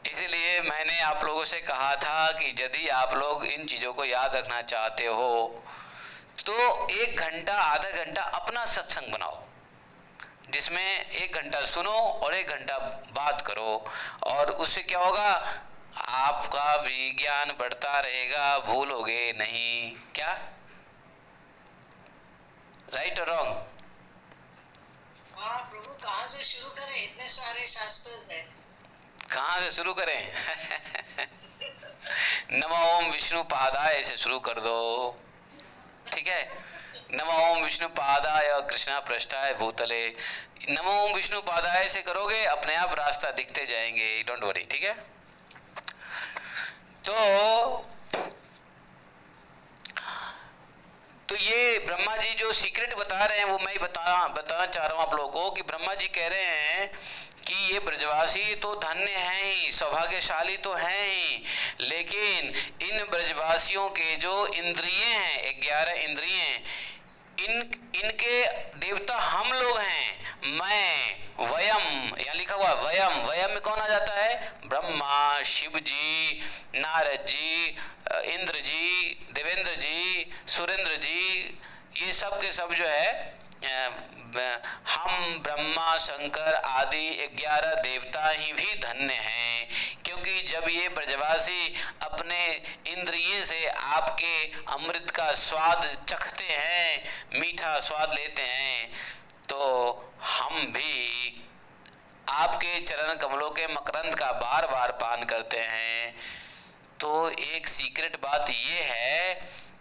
इसलिए मैंने आप लोगों से कहा था कि यदि आप लोग इन चीजों को याद रखना चाहते हो तो 1 घंटा, आधा घंटा अपना सत्संग बनाओ, जिसमें 1 घंटा सुनो और 1 घंटा बात करो। और उससे क्या होगा? आपका भी ज्ञान बढ़ता रहेगा, भूलोगे नहीं। क्या? राइट और रॉन्ग? हाँ प्रभु, कहाँ से शुरू करें? इतने सारे शास्त्र हैं, कहाँ से शुरू करें? नमो ओम विष्णु पादाय से शुरू कर दो, ठीक है? नमो ओम विष्णु पादाय कृष्णा पृष्ठाय भूतले, नमो ओम विष्णु पादाय से करोगे, अपने आप रास्ता दिखते जाएंगे, डोंट वरी, ठीक है। तो ये ब्रह्मा जी जो सीक्रेट बता रहे हैं वो मैं बताना चाह रहा हूँ आप लोगों को, कि ब्रह्मा जी कह रहे हैं कि ये ब्रजवासी तो धन्य हैं ही, सौभाग्यशाली तो हैं ही, लेकिन इन ब्रजवासियों के जो इंद्रिय हैं, 11 इंद्रिय, इनके देवता हम लोग हैं। मैं, वयम, यहाँ लिखा हुआ वयम, वयम में कौन आ जाता है? ब्रह्मा, शिव जी, नारद जी, इंद्र जी, देवेंद्र जी, सुरेंद्र जी, ये सब के सब जो है हम ब्रह्मा, शंकर आदि 11 देवता ही भी धन्य हैं, क्योंकि जब ये ब्रजवासी अपने इंद्रिय से आपके अमृत का स्वाद चखते हैं, मीठा स्वाद लेते हैं, तो हम भी आपके चरण कमलों के मकरंद का बार बार पान करते हैं। तो एक सीक्रेट बात ये है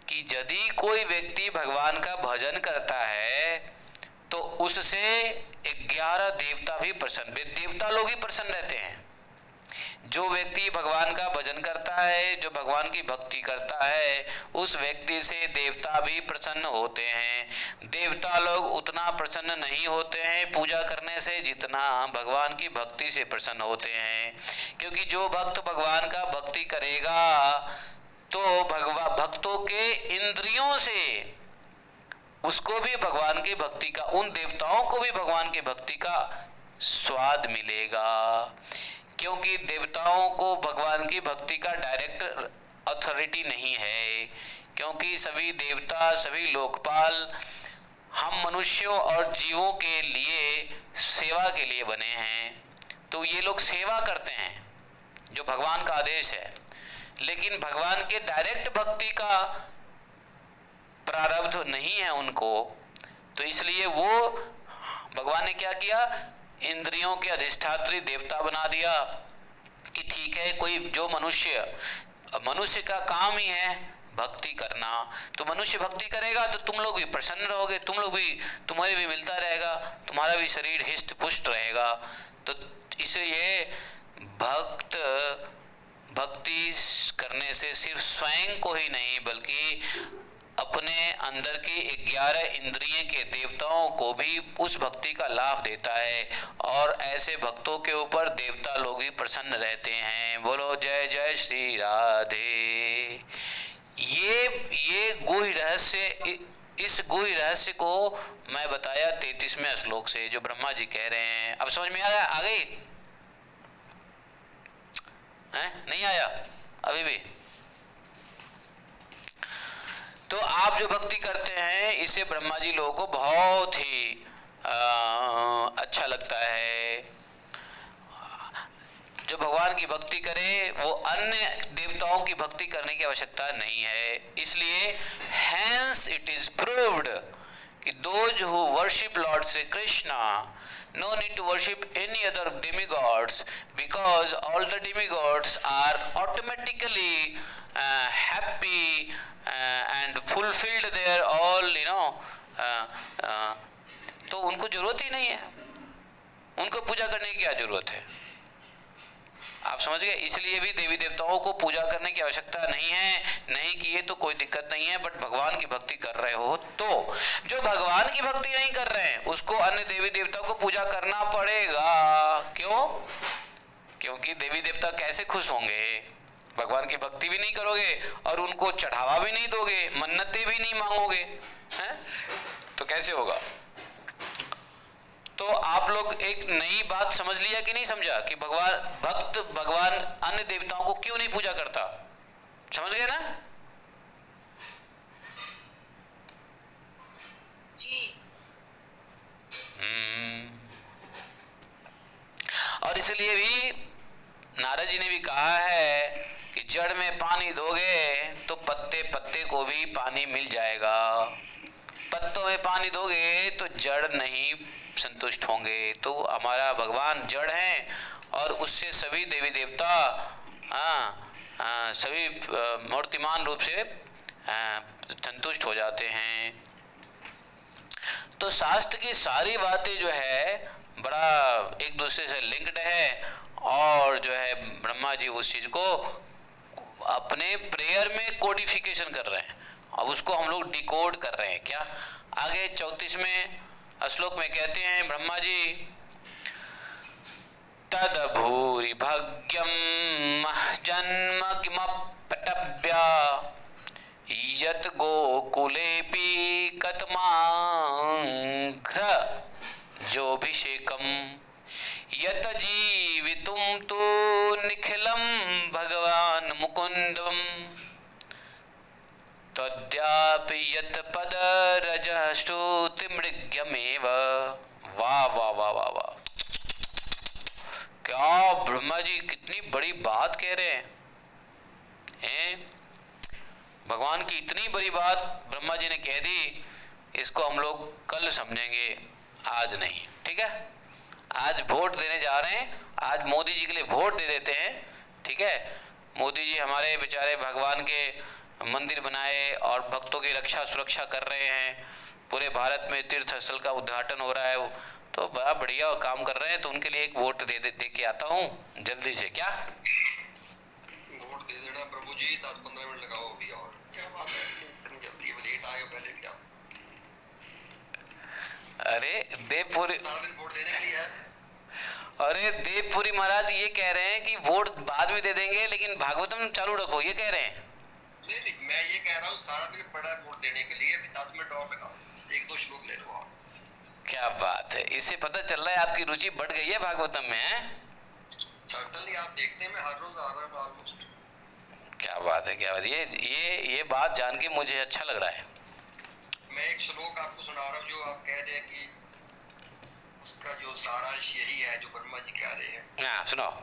कि यदि कोई व्यक्ति भगवान का भजन करता है तो उससे 11 देवता भी प्रसन्न, देवता लोग ही प्रसन्न रहते हैं। जो व्यक्ति भगवान का भजन करता है, जो भगवान की भक्ति करता है, उस व्यक्ति से देवता भी प्रसन्न होते हैं। देवता लोग उतना प्रसन्न नहीं होते हैं पूजा करने से जितना भगवान की भक्ति से प्रसन्न होते हैं, क्योंकि जो भक्त भगवान का भक्ति करेगा तो भक्तों के इंद्रियों से उसको भी भगवान की भक्ति का, उन देवताओं को भी भगवान की भक्ति का स्वाद मिलेगा, क्योंकि देवताओं को भगवान की भक्ति का डायरेक्ट अथॉरिटी नहीं है, क्योंकि सभी देवता, सभी लोकपाल हम मनुष्यों और जीवों के लिए सेवा के लिए बने हैं। तो ये लोग सेवा करते हैं जो भगवान का आदेश है, लेकिन भगवान के डायरेक्ट भक्ति का प्रारब्ध नहीं है उनको। तो इसलिए वो भगवान ने क्या किया, इंद्रियों के अधिष्ठात्री देवता बना दिया कि ठीक है, कोई जो मनुष्य का काम ही है भक्ति करना, तो मनुष्य भक्ति करेगा तो तुम लोग भी प्रसन्न रहोगे, तुम्हारे भी मिलता रहेगा, तुम्हारा भी शरीर हिष्ट पुष्ट रहेगा। तो इसलिए भक्ति करने से सिर्फ स्वयं को ही नहीं बल्कि अपने अंदर की 11 इंद्रिय के देवताओं को भी उस भक्ति का लाभ देता है, और ऐसे भक्तों के ऊपर देवता लोग ही प्रसन्न रहते हैं। बोलो जय जय श्री राधे। ये गुह्य रहस्य, इस गुह्य रहस्य को मैं बताया 33वें श्लोक से, जो ब्रह्मा जी कह रहे हैं। अब समझ में आया? आ गई? नहीं आया अभी भी? तो आप जो भक्ति करते हैं इससे ब्रह्मा जी लोगों को बहुत ही अच्छा लगता है। जो भगवान की भक्ति करे वो अन्य देवताओं की भक्ति करने की आवश्यकता नहीं है। इसलिए hence it is proved कि those who worship Lord Shri Krishna no need to worship any other demigods, because all the demigods are automatically happy and fulfilled their all, तो उनको जरूरत ही नहीं है, उनको पूजा करने की क्या जरूरत है? आप समझ गए? इसलिए भी देवी देवताओं को पूजा करने की आवश्यकता नहीं है, नहीं किए तो कोई दिक्कत नहीं है, बट भगवान की भक्ति कर रहे हो तो। जो भगवान की भक्ति नहीं कर रहे हैं उसको अन्य देवी देवताओं को पूजा करना पड़ेगा। क्यों? क्योंकि देवी देवता कैसे खुश होंगे? भगवान की भक्ति भी नहीं करोगे और उनको चढ़ावा भी नहीं दोगे, मन्नतें भी नहीं मांगोगे, हैं? तो कैसे होगा? तो आप लोग एक नई बात समझ लिया कि नहीं समझा कि भगवान अन्य देवताओं को क्यों नहीं पूजा करता? समझ गए ना? जी। और इसलिए भी नारद जी ने भी कहा है कि जड़ में पानी दोगे तो पत्ते पत्ते को भी पानी मिल जाएगा, पत्तों में पानी दोगे तो जड़ नहीं संतुष्ट होंगे। तो हमारा भगवान जड़ हैं और उससे सभी देवी देवता सभी मूर्तिमान रूप से संतुष्ट हो जाते हैं। तो शास्त्र की सारी बातें जो है बड़ा एक दूसरे से लिंक्ड है, और जो है ब्रह्मा जी उस चीज को अपने प्रेयर में कोडिफिकेशन कर रहे हैं। अब उसको हम लोग डिकोड कर रहे हैं। क्या आगे 34वें श्लोक में कहते हैं ब्रह्मा जी, तद भूरि भग्यम जन्म किमपटव्य यत गोकुलेपि कतमाघ्र जोभिषेकम यत जीवितुम तो निखिलम भगवान मुकुंदम तद्यापि यत पद रजः श्रुति मृग्यमेव। वाह वाह वाह वाह वाह, क्या ब्रह्मा जी कितनी बड़ी बात कह रहे हैं। भगवान की इतनी बड़ी बात ब्रह्मा जी ने कह दी, इसको हम लोग कल समझेंगे, आज नहीं। ठीक है, आज वोट देने जा रहे हैं, आज मोदी जी के लिए वोट दे देते हैं। ठीक है, मोदी जी हमारे बेचारे भगवान के मंदिर बनाए और भक्तों की रक्षा सुरक्षा कर रहे हैं, पूरे भारत में तीर्थ स्थल का उद्घाटन हो रहा है, वो तो बड़ा बढ़िया काम कर रहे हैं। तो उनके लिए एक वोट दे के आता हूँ जल्दी से। क्या वोट दे देना प्रभु जी, 10-15 मिनट लगाओ अभी। और क्या बात है, इतनी जल्दी लेट आए हो पहले क्या? अरे देवपुरी, सारा दिन वोट देने के लिए है। अरे देवपुरी महाराज ये कह रहे हैं कि वोट बाद में दे देंगे, लेकिन भागवतम चालू रखो, ये कह रहे हैं। नहीं, मैं ये कह रहा हूँ सारा दिन पड़ा है वोट देने के लिए, अभी 10 मिनट और लगाओ, 1-2 श्लोक ले लो आप। क्या बात है, इससे पता चल रहा है आपकी रुचि बढ़ गई है भागवतम में। सर्टनली आप देखते हैं मैं हर रोज आ रहा हूँ ऑलमोस्ट। क्या बात है, क्या बात है, ये बात जान के मुझे अच्छा लग रहा है। मैं एक श्लोक आपको सुना रहा हूँ जो आप कह रहे हैं कि उसका जो सारांश यही है जो ब्रह्मा जी कह रहे हैं। हाँ सुनाओ।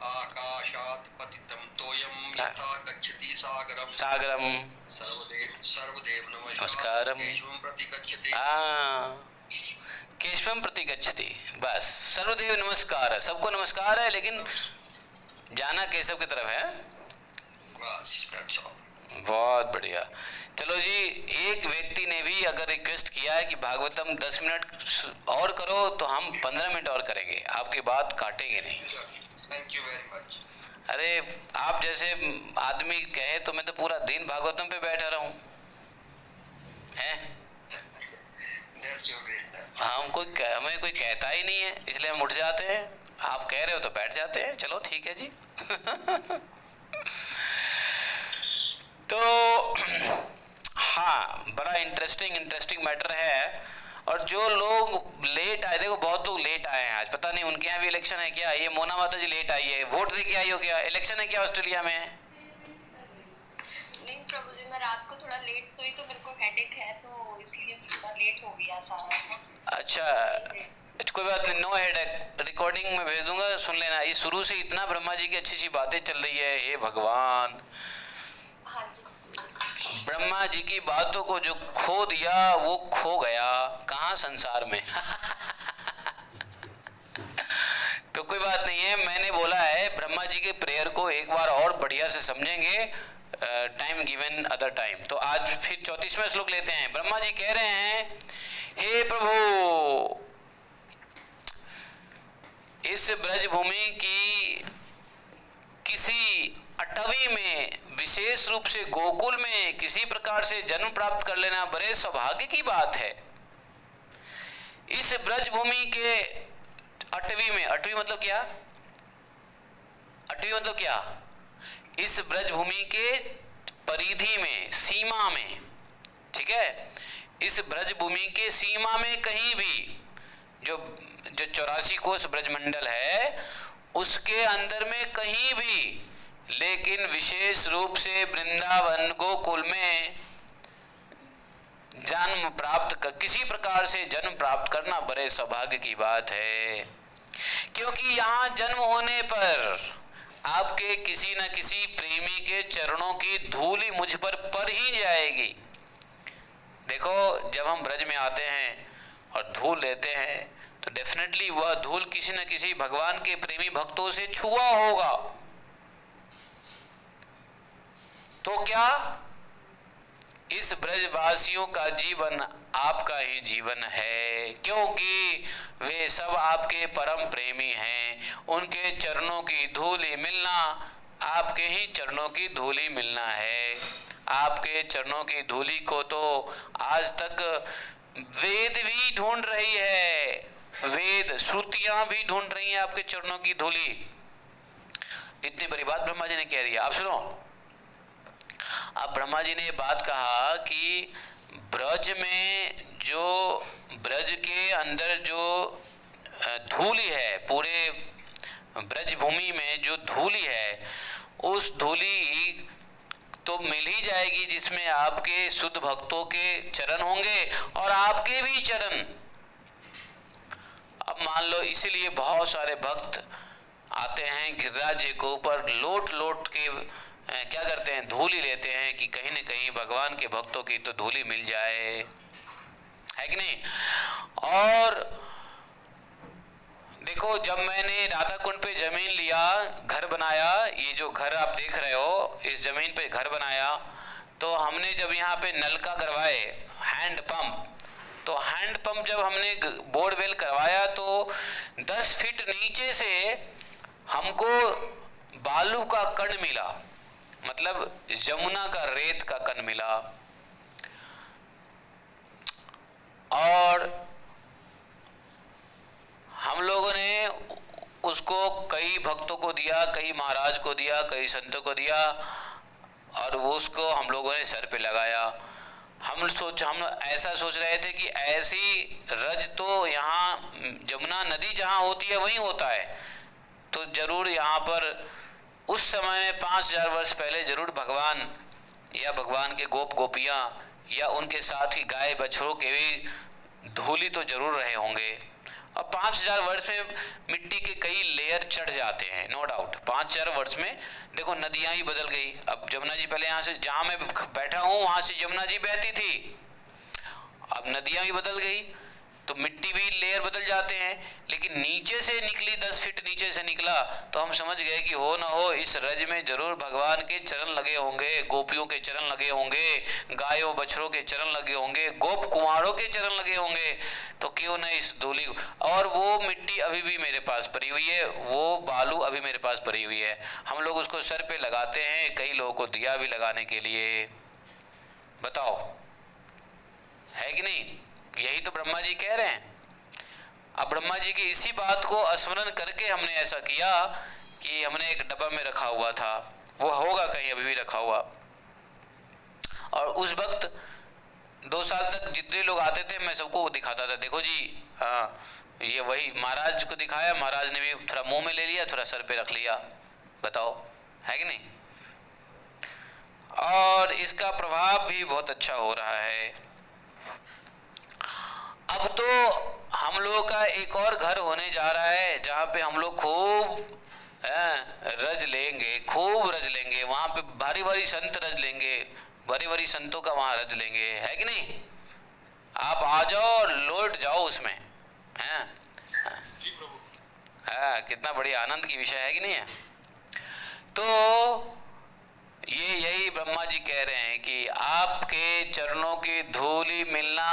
आकाशात् पतितं तोयं यथा गच्छति सागरं सागरम सर्वदेव नमस्कारम केशवं प्रति गच्छति। केशवम प्रति गच्छति, बस सर्वदेव नमस्कार, सबको नमस्कार है, लेकिन जाना केशव की तरफ है। बस दैट्स ऑल। बहुत बढ़िया। चलो जी, एक व्यक्ति ने भी अगर रिक्वेस्ट किया है कि भागवतम 10 मिनट और करो, तो हम 15 मिनट और करेंगे, आपकी बात काटेंगे नहीं। Thank you very much. अरे आप जैसे आदमी कहे तो मैं तो पूरा दिन भागवतम पे बैठा रहूं हैं। That's your greatness. हमें कोई कहता ही नहीं है, इसलिए हम उठ जाते हैं। आप कह रहे हो तो बैठ जाते हैं। चलो ठीक है जी। तो हाँ, बड़ा इंटरेस्टिंग मैटर है। और जो लोग लेट आए, देखो बहुत लोग लेट आए हैं आज, पता नहीं उनके यहाँ भी इलेक्शन है क्या। ये मोना माता जी लेट आई है, वोट दे के आई हो क्या? इलेक्शन है क्या ऑस्ट्रेलिया में? नहीं प्रभु जी, मैं रात को थोड़ा लेट सोई तो मेरे को हेडेक है, तो इसीलिए थोड़ा लेट हो गया सारा। अच्छा, कोई बात नहीं, नो हेडेक, रिकॉर्डिंग में भेज दूंगा, सुन लेना। ये शुरू से इतना ब्रह्मा जी की अच्छी बातें चल रही है। हे भगवान, हाँ जी। ब्रह्मा जी की बातों को जो खो दिया वो खो गया कहाँ संसार में। तो कोई बात नहीं है, मैंने बोला है ब्रह्मा जी के प्रेयर को एक बार और बढ़िया से समझेंगे, टाइम गिवन अदर टाइम। तो आज फिर 34वें श्लोक लेते हैं। ब्रह्मा जी कह रहे हैं, हे प्रभु, इस ब्रजभूमि की किसी अटवी में, विशेष रूप से गोकुल में किसी प्रकार से जन्म प्राप्त कर लेना बड़े सौभाग्य की बात है। इस ब्रजभूमि के अटवी में, अटवी मतलब क्या? अटवी मतलब क्या? इस ब्रजभूमि के परिधि में, सीमा में, ठीक है, इस ब्रजभूमि के सीमा में कहीं भी जो 84 कोस ब्रजमंडल है उसके अंदर में कहीं भी, लेकिन विशेष रूप से वृंदावन गोकुल में जन्म प्राप्त कर, किसी प्रकार से जन्म प्राप्त करना बड़े सौभाग्य की बात है। क्योंकि यहाँ जन्म होने पर आपके किसी न किसी प्रेमी के चरणों की धूल ही मुझ पर पड़ ही जाएगी। देखो, जब हम ब्रज में आते हैं और धूल लेते हैं तो डेफिनेटली वह धूल किसी न किसी भगवान के प्रेमी भक्तों से छुआ होगा। तो क्या इस ब्रजवासियों का जीवन आपका ही जीवन है, क्योंकि वे सब आपके परम प्रेमी हैं। उनके चरणों की धूली मिलना आपके ही चरणों की धूली मिलना है। आपके चरणों की धूली को तो आज तक वेद भी ढूंढ रही है, वेद श्रुतियां भी ढूंढ रही हैं आपके चरणों की धूली। इतनी बड़ी बात ब्रह्मा जी ने कह दिया। आप सुनो, अब ब्रह्मा जी ने ये बात कहा कि ब्रज में जो ब्रज के अंदर जो धूली है, पूरे ब्रज भूमि में जो धूली है, उस धूली तो मिल ही जाएगी जिसमें आपके शुद्ध भक्तों के चरण होंगे और आपके भी चरण। अब मान लो इसीलिए बहुत सारे भक्त आते हैं गिरिराज जी को ऊपर लोट लोट के क्या करते हैं, धूली लेते हैं कि कहीं न कहीं भगवान के भक्तों की तो धूली मिल जाए, है कि नहीं। और देखो, जब मैंने राधा कुंड पे जमीन लिया, घर बनाया, ये जो घर आप देख रहे हो, इस जमीन पे घर बनाया, तो हमने जब यहाँ पे नलका करवाए, हैंड पंप, तो हैंड पंप जब हमने बोरवेल करवाया तो 10 फीट नीचे से हमको बालू का कण मिला, मतलब जमुना का रेत का कण मिला। और हम लोगों ने उसको कई भक्तों को दिया, कई महाराज को दिया, कई संतों को दिया, और वो उसको हम लोगों ने सर पे लगाया। हम ऐसा सोच रहे थे कि ऐसी रज तो यहाँ जमुना नदी जहाँ होती है वहीं होता है, तो जरूर यहाँ पर उस समय में 5000 वर्ष पहले जरूर भगवान या भगवान के गोप गोपियाँ या उनके साथ ही गाय बछड़ों के भी धूली तो जरूर रहे होंगे। और 5000 वर्ष में मिट्टी के कई लेयर चढ़ जाते हैं, नो डाउट। 5000 वर्ष में देखो नदियाँ ही बदल गई। अब जमुना जी, पहले यहाँ से जहाँ मैं बैठा हूँ वहाँ से जमुना जी बहती थी, अब नदियाँ भी बदल गई, तो मिट्टी भी लेयर बदल जाते हैं। लेकिन नीचे से निकली, 10 फीट नीचे से निकला, तो हम समझ गए कि हो ना हो इस रज में जरूर भगवान के चरण लगे होंगे, गोपियों के चरण लगे होंगे, गायों बछड़ों के चरण लगे होंगे, गोप कुमारों के चरण लगे होंगे, तो क्यों न इस धूली। और वो मिट्टी अभी भी मेरे पास पड़ी हुई है, वो बालू अभी मेरे पास पड़ी हुई है। हम लोग उसको सर पे लगाते हैं, कई लोगों को दिया भी लगाने के लिए। बताओ, है कि नहीं? यही तो ब्रह्मा जी कह रहे हैं। अब ब्रह्मा जी की इसी बात को स्मरण करके हमने ऐसा किया कि हमने एक डब्बा में रखा हुआ था, वो होगा कहीं अभी भी रखा हुआ। और उस वक्त 2 साल तक जितने लोग आते थे मैं सबको वो दिखाता था, देखो जी, हाँ ये वही। महाराज को दिखाया, महाराज ने भी थोड़ा मुंह में ले लिया, थोड़ा सर पे रख लिया। बताओ, है कि नहीं? और इसका प्रभाव भी बहुत अच्छा हो रहा है। अब तो हम लोगों का एक और घर होने जा रहा है जहाँ पे हम लोग खूब रज लेंगे, खूब रज लेंगे। वहाँ पे भारी भारी संत रज लेंगे, भारी भारी संतों का वहाँ रज लेंगे, है कि नहीं? आप आ जाओ और लौट जाओ उसमें, हैं? जी प्रभु। हाँ, कितना बड़ी आनंद की विषय है कि नहीं है? तो यही ब्रह्मा जी कह रहे हैं कि आपके चरणों की धूली मिलना,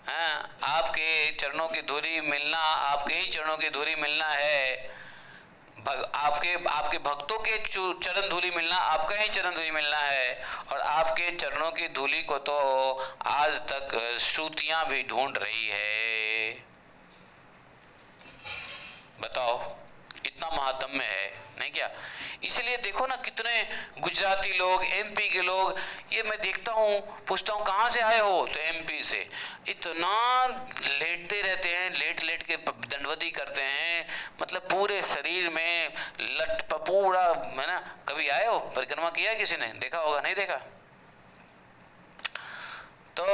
हाँ, आपके चरणों की धूली मिलना, आपके ही चरणों की धूली मिलना है। आपके भक्तों के चरण धूली मिलना, आपका ही चरण धूली मिलना है। और आपके चरणों की धूली को तो आज तक श्रुतियां भी ढूंढ रही है। बताओ, इतना महात्म्य है, नहीं क्या? इसलिए देखो ना, कितने गुजराती लोग, एमपी के लोग, ये मैं देखता हूँ, पूछता हूँ कहाँ से आए हो, तो एमपी से। इतना लेटते रहते हैं, लेट लेट के दंडवती करते हैं, मतलब पूरे शरीर में लट पूरा, है ना? कभी आए हो, परिक्रमा किया है किसी ने? देखा होगा, नहीं देखा? तो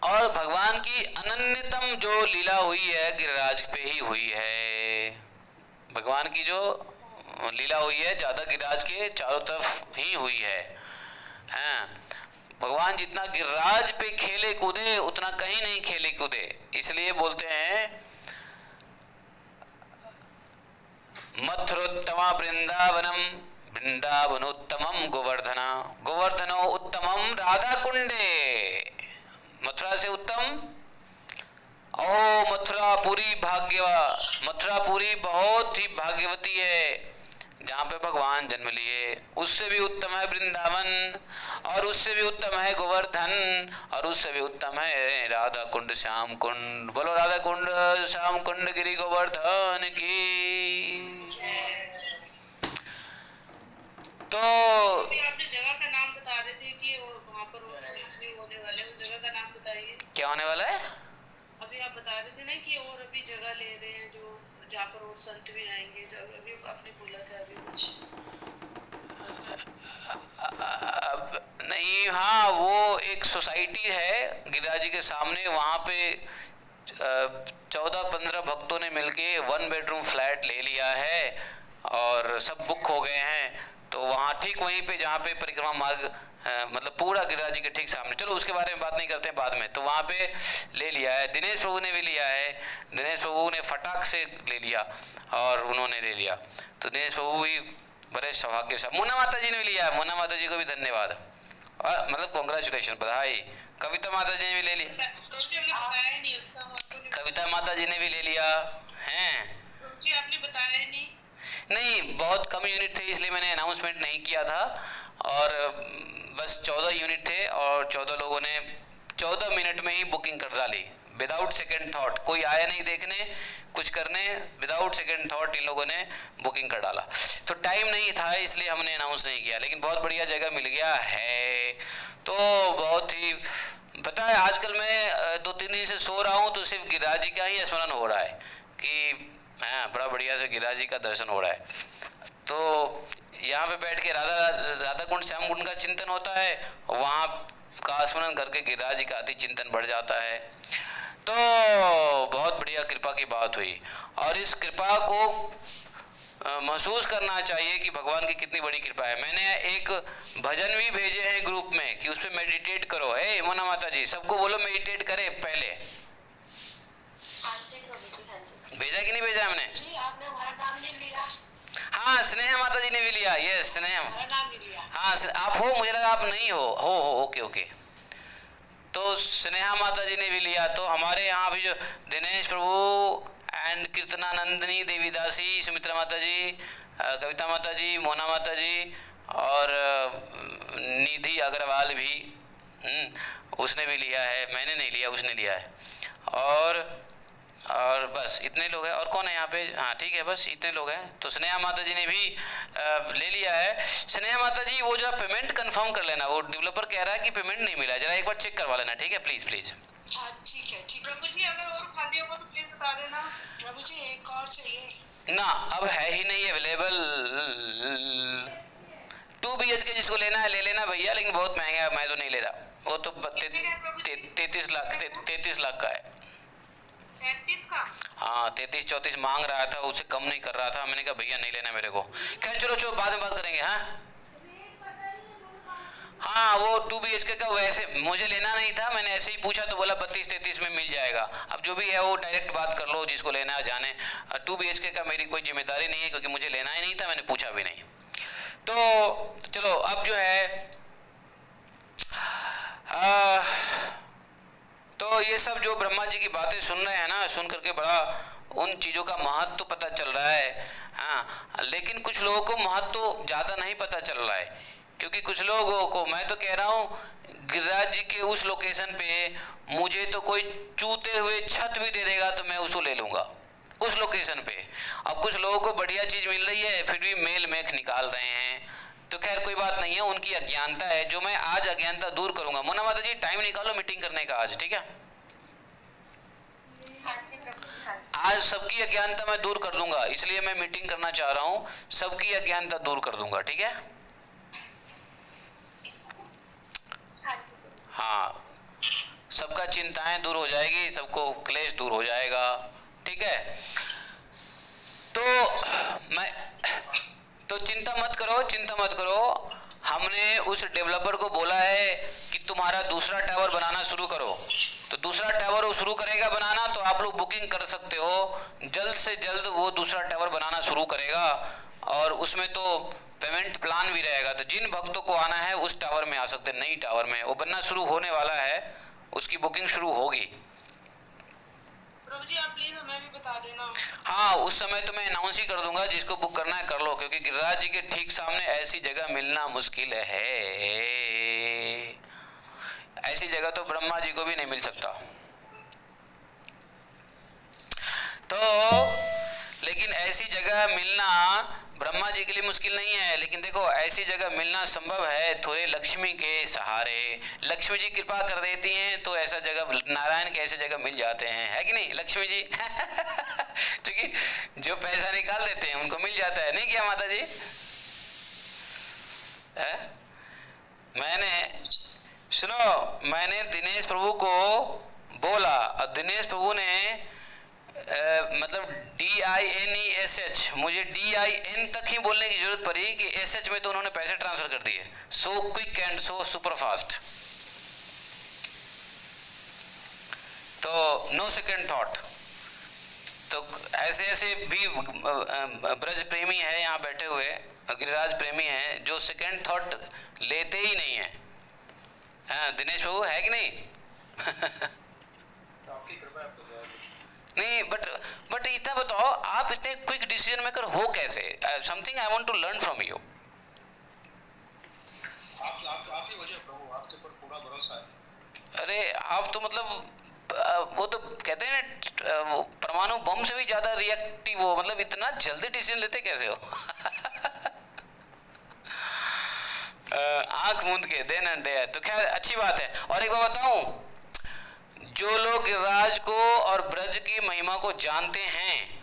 और भगवान की अनन्यतम जो लीला हुई है गिरिराज पे ही हुई है। भगवान की जो लीला हुई है ज्यादा गिरिराज के चारों तरफ ही हुई है। हाँ, भगवान जितना गिरिराज पे खेले कूदे उतना कहीं नहीं खेले कूदे। इसलिए बोलते हैं मथुरोत्तमा वृंदावनम वृंदावनोत्तमं गोवर्धन, गोवर्धनो उत्तमम राधा कुंडे, मथुरा से उत्तम। ओ मथुरापुरी मथुरापुरी बहुत ही भाग्यवती है जहाँ पे भगवान जन्म लिए। उससे भी उत्तम है वृंदावन, और उससे भी उत्तम है गोवर्धन, और उससे भी उत्तम है राधा कुंड श्याम कुंड। बोलो राधा कुंड श्याम कुंड गिरी गोवर्धन की। तो आपने जगह का नाम बता रहे थे कि वहाँ पर होने वाले, उस जगह का नाम बताइए। क्या होने वाला है? अभी आप बता रहे थे ना कि और अभी जगह ले रहे हैं जो जहाँ पर और संत भी आएंगे, अभी आपने बोला था अभी कुछ। नहीं, हाँ वो एक सोसाइटी है गिरिराज जी के सामने, वहाँ पे 14-15 भक्तों ने मिलके 1 बेडरूम फ्लैट ले लिया है और सब बुक हो गए हैं। तो वहाँ ठीक वहीं पे जहाँ पे परिक्रमा मार्ग मतलब पूरा गिरिराज जी के ठीक सामने, चलो उसके बारे में बात नहीं करते हैं बाद में। तो वहाँ पे ले लिया है, दिनेश प्रभु ने भी लिया है। दिनेश प्रभु ने फटाक से ले लिया और उन्होंने ले लिया, तो दिनेश प्रभु भी बड़े सौभाग्य से। मोना माता जी ने भी लिया है, मोना माता जी को भी धन्यवाद और मतलब कॉन्ग्रेचुलेशन, बधाई। कविता माता जी ने भी ले लिया, कविता माता जी ने भी ले लिया हैं। आपने बताया नहीं? नहीं, बहुत कम यूनिट थे इसलिए मैंने अनाउंसमेंट नहीं किया था, और बस 14 यूनिट थे और 14 लोगों ने 14 मिनट में ही बुकिंग कर डाली, विदाउट सेकेंड थॉट। कोई आया नहीं देखने कुछ करने, विदाउट सेकेंड थॉट इन लोगों ने बुकिंग कर डाला। तो टाइम नहीं था इसलिए हमने अनाउंस नहीं किया, लेकिन बहुत बढ़िया जगह मिल गया है। तो बहुत ही पता है, आजकल मैं 2-3 दिन से सो रहा हूँ तो सिर्फ गिरिराज जी का ही स्मरण हो रहा है कि हाँ बड़ा बढ़िया से गिरिराज जी का दर्शन हो रहा है। तो यहाँ पे बैठ के राधा कुंड श्याम कुंड का चिंतन होता है, वहाँ का स्मरण करके गिरिराज जी का अति चिंतन बढ़ जाता है। तो बहुत बढ़िया कृपा की बात हुई, और इस कृपा को महसूस करना चाहिए कि भगवान की कितनी बड़ी कृपा है। मैंने एक भजन भी भेजे हैं ग्रुप में कि उस पर मेडिटेट करो। हे मोना माता जी, सबको बोलो मेडिटेट करे पहले। भेजा कि नहीं भेजा हमने? जी, आपने हमारा नाम नहीं लिया। हाँ, स्नेहा माता जी ने भी लिया। यस, स्नेहा, नाम नहीं लिया। हाँ आप हो, मुझे लगा आप नहीं हो। Okay okay. तो स्नेहा माता जी ने भी लिया। तो हमारे यहाँ भी जो दिनेश प्रभु एंड कीर्तनानंदिनी देवीदासी, सुमित्रा माता जी, कविता माता जी, मोना माता जी और निधि अग्रवाल भी उसने भी लिया है, मैंने नहीं लिया, उसने लिया है। और बस इतने लोग हैं। और कौन है यहाँ पे? हाँ ठीक है, बस इतने लोग हैं। तो स्नेहा माता जी ने भी ले लिया है। स्नेहा माता जी वो जरा पेमेंट कंफर्म कर लेना, वो डेवलपर कह रहा है कि पेमेंट नहीं मिला है, जरा एक बार चेक करवा लेना, ठीक है प्लीज़ प्लीज़। ठीक है प्रभु जी, अगर और खाली होगा तो प्लीज बता देना। प्रभु जी एक और चाहिए ना, अब है ही नहीं अवेलेबल। 2 BHK जिसको लेना है ले लेना भैया, लेकिन बहुत महंगा है, मैं तो नहीं ले रहा। वो तो 33 लाख का है। 33 का? हाँ 33-34 मांग रहा था, उसे कम नहीं कर रहा था। मैंने कहा भैया नहीं लेना मेरे को। खैर चलो बाद में बात करेंगे। हाँ वो 2 BHK का वैसे मुझे लेना नहीं था, मैंने ऐसे ही पूछा तो बोला 32-33 में मिल जाएगा। अब जो भी है वो डायरेक्ट बात कर लो, जिसको लेना है जाने। 2 BHK का मेरी कोई जिम्मेदारी नहीं है, क्योंकि मुझे लेना ही नहीं था, मैंने पूछा भी नहीं। तो चलो अब जो है तो ये सब जो ब्रह्मा जी की बातें सुन रहे हैं ना, सुन करके बड़ा उन चीज़ों का महत्व तो पता चल रहा है। हाँ, लेकिन कुछ लोगों को महत्व ज़्यादा नहीं पता चल रहा है, क्योंकि कुछ लोगों को, मैं तो कह रहा हूँ गिरिराज जी के उस लोकेशन पे मुझे तो कोई चूते हुए छत भी दे देगा तो मैं उसको ले लूँगा उस लोकेशन पे। अब कुछ लोगों को बढ़िया चीज़ मिल रही है फिर भी मेल मेख निकाल रहे हैं, तो खैर कोई बात नहीं है, उनकी अज्ञानता है, जो मैं आज अज्ञानता दूर करूँगा। मोना माता जी टाइम निकालो मीटिंग करने का आज, ठीक है? आज सबकी अज्ञानता मैं दूर कर दूंगा, इसलिए मैं मीटिंग करना चाह रहा हूँ, सबकी अज्ञानता दूर कर दूंगा, ठीक है? हाँ, सबका चिंताएं दूर हो जाएगी, सबको क्लेश दूर हो जाएगा, ठीक है? तो चिंता मत करो। हमने उस डेवलपर को बोला है कि तुम्हारा दूसरा टावर बनाना शुरू करो, तो दूसरा टावर वो शुरू करेगा बनाना, तो आप लोग बुकिंग कर सकते हो। जल्द से जल्द वो दूसरा टावर बनाना शुरू करेगा, और उसमें तो पेमेंट प्लान भी रहेगा। तो जिन भक्तों को आना है उस टावर में आ सकते हैं, नई टावर में वो बनना शुरू होने वाला है, उसकी बुकिंग शुरू होगी। प्रभु जी आप प्लीज हमें भी बता देना। हाँ, उस समय तो मैं अनाउंस ही कर दूंगा, जिसको बुक करना है कर लो, क्योंकि गिरिराज जी के ठीक सामने ऐसी जगह मिलना मुश्किल है। ऐसी जगह तो ब्रह्मा जी को भी नहीं मिल सकता। तो लेकिन ऐसी जगह मिलना ब्रह्मा जी के लिए मुश्किल नहीं है, लेकिन देखो ऐसी जगह मिलना संभव है थोड़े लक्ष्मी के सहारे। लक्ष्मी जी कृपा कर देती हैं तो ऐसा जगह, नारायण के ऐसे जगह मिल जाते हैं, है कि नहीं लक्ष्मी जी? क्योंकि जो पैसा निकाल देते हैं उनको मिल जाता है, नहीं क्या माता जी? है? मैंने दिनेश प्रभु को बोला और दिनेश प्रभु ने मतलब DINESH, मुझे DIN तक ही बोलने की जरूरत पड़ी कि SH में तो उन्होंने पैसे ट्रांसफर कर दिए, so quick and so super fast. तो नो सेकेंड थॉट। तो ऐसे ऐसे भी ब्रज प्रेमी है यहाँ बैठे हुए, गिरिराज प्रेमी हैं जो सेकेंड थॉट लेते ही नहीं है। हाँ दिनेश बाबू, है कि नहीं? नहीं, बट इतना बताओ, आप इतने क्विक डिसीजन मेकर हो कैसे? Something I want to learn from you. आप ही वजह प्रभु, आपके ऊपर पूरा भरोसा है। अरे आप तो मतलब वो तो कहते हैं ना, वो परमाणु बम से भी ज्यादा रिएक्टिव हो, मतलब इतना जल्दी डिसीजन लेते कैसे हो? आंख मूंद के देन एंड देयर। तो खैर अच्छी बात है। और एक बात बताऊं, जो लोग गिरिराज को और ब्रज की महिमा को जानते हैं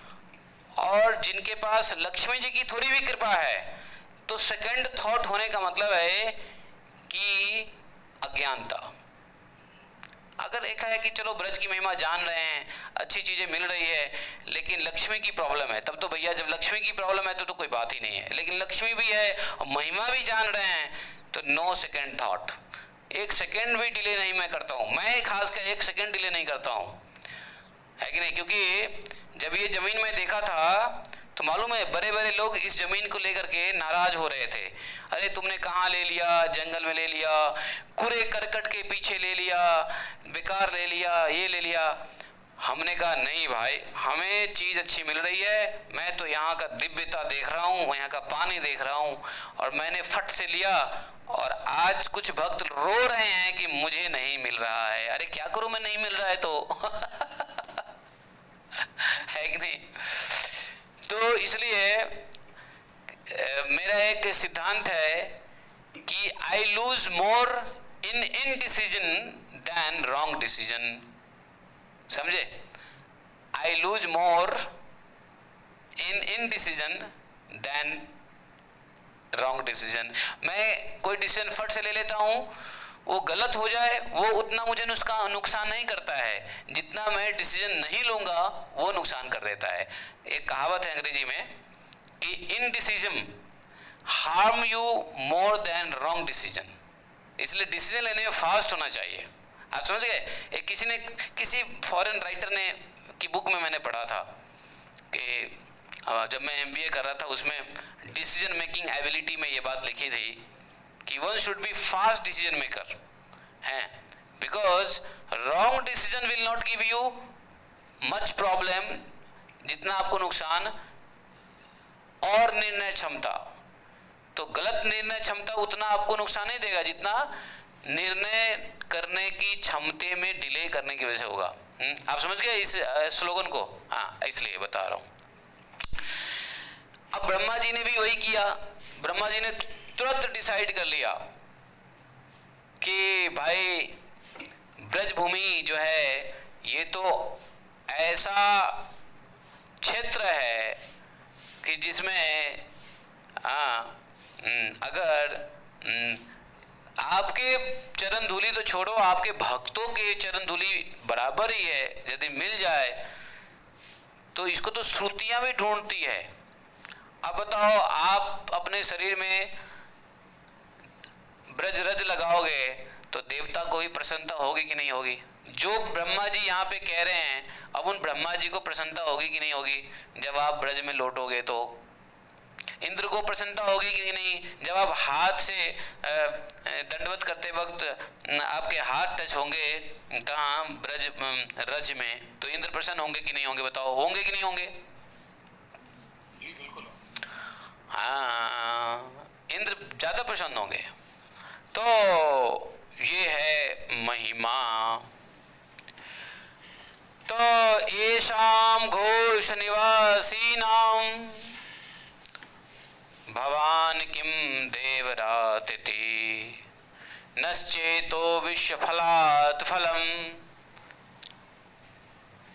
और जिनके पास लक्ष्मी जी की थोड़ी भी कृपा है, तो सेकंड थॉट होने का मतलब है कि अज्ञानता। अगर देखा है कि चलो ब्रज की महिमा जान रहे हैं, अच्छी चीजें मिल रही है, लेकिन लक्ष्मी की प्रॉब्लम है, तब तो भैया जब लक्ष्मी की प्रॉब्लम है तो कोई बात ही नहीं है। लेकिन लक्ष्मी भी है और महिमा भी जान रहे हैं, तो नो सेकंड थॉट। एक सेकंड भी डिले नहीं मैं करता हूँ, मैं खासकर एक सेकंड डिले नहीं करता हूँ, है कि नहीं? क्योंकि जब ये जमीन में देखा था तो मालूम है बड़े बड़े लोग इस जमीन को लेकर के नाराज हो रहे थे। अरे तुमने कहाँ ले लिया, जंगल में ले लिया, कूड़े करकट के पीछे ले लिया, बेकार ले लिया, ये ले लिया। हमने कहा नहीं भाई, हमें चीज़ अच्छी मिल रही है। मैं तो यहाँ का दिव्यता देख रहा हूँ, यहाँ का पानी देख रहा हूँ, और मैंने फट से लिया। और आज कुछ भक्त रो रहे हैं कि मुझे नहीं मिल रहा है। अरे क्या करूँ, मैं नहीं मिल रहा है तो है कि नहीं? तो इसलिए मेरा एक सिद्धांत है कि I lose more in indecision than wrong decision. समझे? I lose more in indecision than wrong decision. मैं कोई डिसीजन फट से ले लेता हूँ, वो गलत हो जाए, वो उतना मुझे नुकसान नहीं करता है जितना मैं डिसीजन नहीं लूँगा वो नुकसान कर देता है। एक कहावत है अंग्रेजी में कि indecision harm you more than wrong decision. इसलिए डिसीजन लेने में फास्ट होना चाहिए। आप समझ गए? एक किसी फॉरेन राइटर ने की बुक में मैंने पढ़ा था कि जब मैं MBA कर रहा था, उसमें डिसीजन मेकिंग एबिलिटी में ये बात लिखी थी कि one should be fast decision maker हैं, because wrong decision will not give you much problem जितना आपको नुकसान, और निर्णय क्षमता, तो गलत निर्णय क्षमता उतना आपको नुकसान नहीं देगा जितना निर्णय करने की क्षमता में डिले करने की वजह से होगा। आप समझ गए इस स्लोगन को? हाँ, इसलिए बता रहा हूँ। अब ब्रह्मा जी ने भी वही किया। ब्रह्मा जी ने तुरंत डिसाइड कर लिया कि भाई ब्रजभूमि जो है ये तो ऐसा क्षेत्र है कि जिसमें अगर आपके चरण धूलि तो छोड़ो, आपके भक्तों के चरण धूलि बराबर ही है, यदि मिल जाए तो इसको तो श्रुतियां भी ढूंढती है। अब बताओ, आप अपने शरीर में ब्रज रज लगाओगे तो देवता को ही प्रसन्नता होगी कि नहीं होगी? जो ब्रह्मा जी यहाँ पे कह रहे हैं, अब उन ब्रह्मा जी को प्रसन्नता होगी कि नहीं होगी? जब आप ब्रज में लौटोगे तो इंद्र को प्रसन्नता होगी कि नहीं? आप हाथ से दंडवत करते वक्त आपके हाथ टच होंगे कहाँ रज में, तो इंद्र प्रसन्न होंगे कि नहीं होंगे? बताओ, होंगे कि नहीं होंगे? जी बिल्कुल। हाँ, इंद्र ज़्यादा प्रसन्न होंगे। तो ये है महिमा। तो येषां घोष निवासीनां भवान् किं देवरातिथि नश्चेतो विश्वफलात् फलम्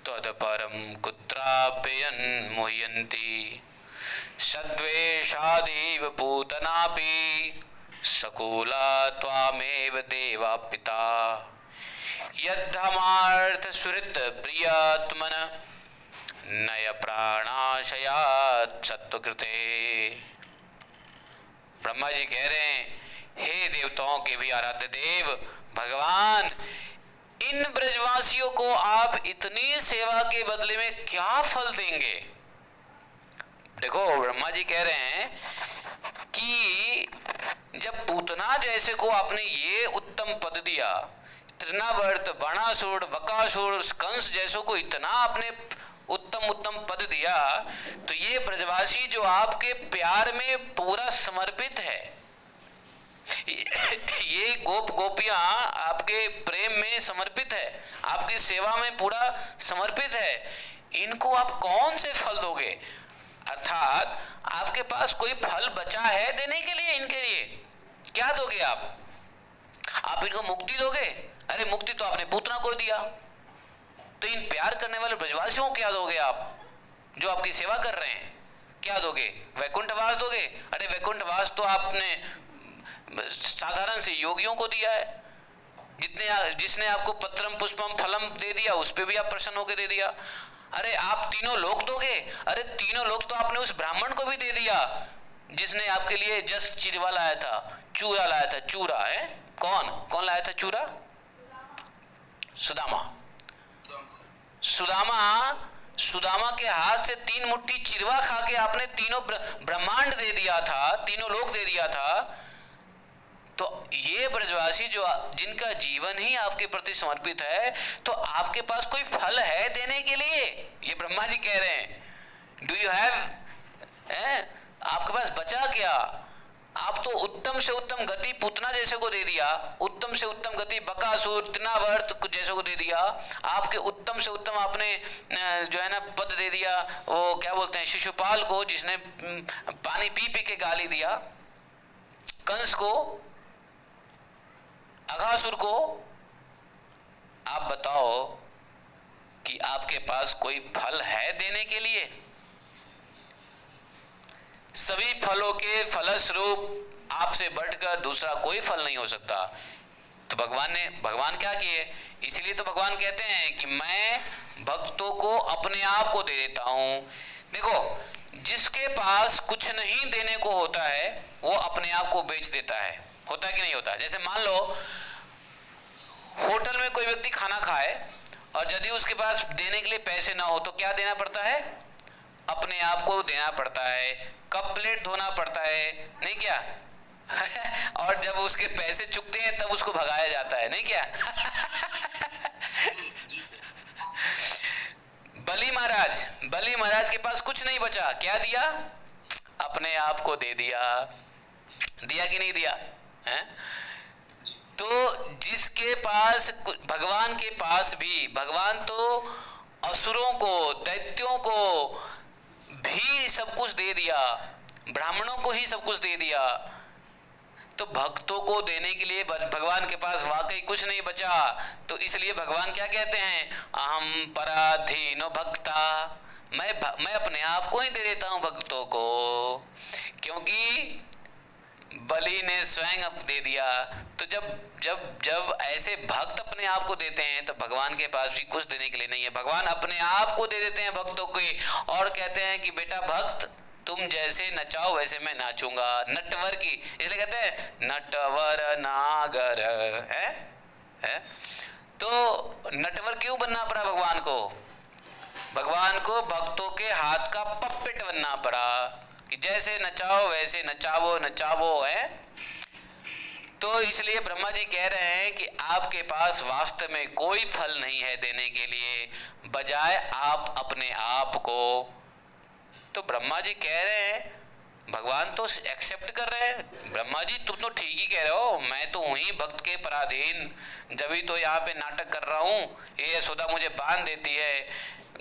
तदपरं कुत्राप्यन् मुह्यन्ति सद्वेषादेव पूतनापि सकुला त्वामेव देवा पिता यद्धमार्थ सुहृत प्रियात्मन नय प्राणाशयात् सत्वकृते। ब्रह्मा जी कह रहे हैं, हे देवताओं के भी आराध्य देव भगवान, इन ब्रजवासियों को आप इतनी सेवा के बदले में क्या फल देंगे? देखो, ब्रह्मा जी कह रहे हैं कि जब पूतना जैसे को आपने ये उत्तम पद दिया, तृणावर्त, बाणासुर, बकासुर, कंस जैसों को इतना आपने उत्तम पद दिया, तो ये ब्रजवासी जो आपके प्यार में पूरा समर्पित है, ये गोप गोपियां आपके प्रेम में समर्पित है, आपकी सेवा में पूरा समर्पित है, इनको आप कौन से फल दोगे? अर्थात आपके पास कोई फल बचा है देने के लिए? इनके लिए क्या दोगे आप? आप इनको मुक्ति दोगे? अरे मुक्ति तो आपने पूतना को दिया, तो इन प्यार करने वाले ब्रजवासियों को क्या दोगे आप, जो आपकी सेवा कर रहे हैं? क्या दोगे? वैकुंठवास दोगे? अरे वैकुंठवास तो आपने साधारण से योगियों को दिया है, जिसने आपको पत्रम पुष्पम फलम दे दिया, उस पे भी आप प्रसन्न होकर दे दिया। अरे आप तीनों लोक दोगे? अरे तीनों लोक तो आपने उस ब्राह्मण को भी दे दिया, जिसने आपके लिए जस चिरवा लाया था, चूरा लाया था। चूरा है कौन लाया था चूरा? सुदामा के हाथ से 3 मुट्ठी चिरवा खा के आपने तीनों ब्रह्मांड दे दिया था, तीनों लोक दे दिया था। तो ये ब्रजवासी जो जिनका जीवन ही आपके प्रति समर्पित है, तो आपके पास कोई फल है देने के लिए? ये ब्रह्मा जी कह रहे हैं, डू यू हैव, आपके पास बचा क्या? आप तो उत्तम से उत्तम गति पूतना जैसे को दे दिया, उत्तम से उत्तम गति बकासुर, तृणावर्त जैसे को दे दिया, आपके उत्तम से उत्तम आपने जो है ना पद दे दिया, वो क्या बोलते हैं, शिशुपाल को, जिसने पानी पी पी के गाली दिया, कंस को, अघासुर को। आप बताओ कि आपके पास कोई फल है देने के लिए? सभी फलों के फलस्वरूप आपसे बढ़कर दूसरा कोई फल नहीं हो सकता। तो भगवान क्या किए? इसलिए तो भगवान कहते हैं कि मैं भक्तों को अपने आप को दे देता हूं। देखो, जिसके पास कुछ नहीं देने को होता है, वो अपने आप को बेच देता है। होता है कि नहीं होता? जैसे मान लो होटल में कोई व्यक्ति खाना खाए और यदि उसके पास देने के लिए पैसे ना हो, तो क्या देना पड़ता है? अपने आप को देना पड़ता है, कप प्लेट धोना पड़ता है, नहीं क्या? और जब उसके पैसे चुकते हैं तब उसको भगाया जाता है, नहीं क्या? बलि महाराज के पास कुछ नहीं बचा, क्या दिया? अपने आप को दे दिया। दिया कि नहीं दिया है? तो जिसके पास, भगवान के पास भी, भगवान तो असुरों को, दैत्यों को भी सब कुछ दे दिया, ब्राह्मणों को ही सब कुछ दे दिया, तो भक्तों को देने के लिए भगवान के पास वाकई कुछ नहीं बचा। तो इसलिए भगवान क्या कहते हैं? अहम पराधीनो भक्ता, मैं अपने आप को ही दे देता हूं भक्तों को, क्योंकि बलि ने स्वयं दे दिया। तो जब ऐसे भक्त अपने आप को देते हैं, तो भगवान के पास भी कुछ देने के लिए नहीं है। भगवान अपने आप को दे देते हैं भक्तों को, और कहते हैं कि बेटा भक्त, तुम जैसे नचाओ वैसे मैं नाचूंगा। नटवर की, इसलिए कहते हैं नटवर नागर है। तो नटवर क्यों बनना पड़ा भगवान को? भगवान को भक्तों के हाथ का पपेट बनना पड़ा। कि जैसे नचाओ वैसे नचावो नचावो है। तो इसलिए ब्रह्मा जी कह रहे हैं कि आपके पास वास्तव में कोई फल नहीं है देने के लिए, बजाय आप अपने आप को। तो ब्रह्मा जी कह रहे हैं, भगवान तो एक्सेप्ट कर रहे हैं, ब्रह्मा जी तुम तो ठीक ही कह रहे हो, मैं तो हूँ ही भक्त के पराधीन, जब ही तो यहाँ पे नाटक कर रहा हूँ। ये यशोदा मुझे बांध देती है,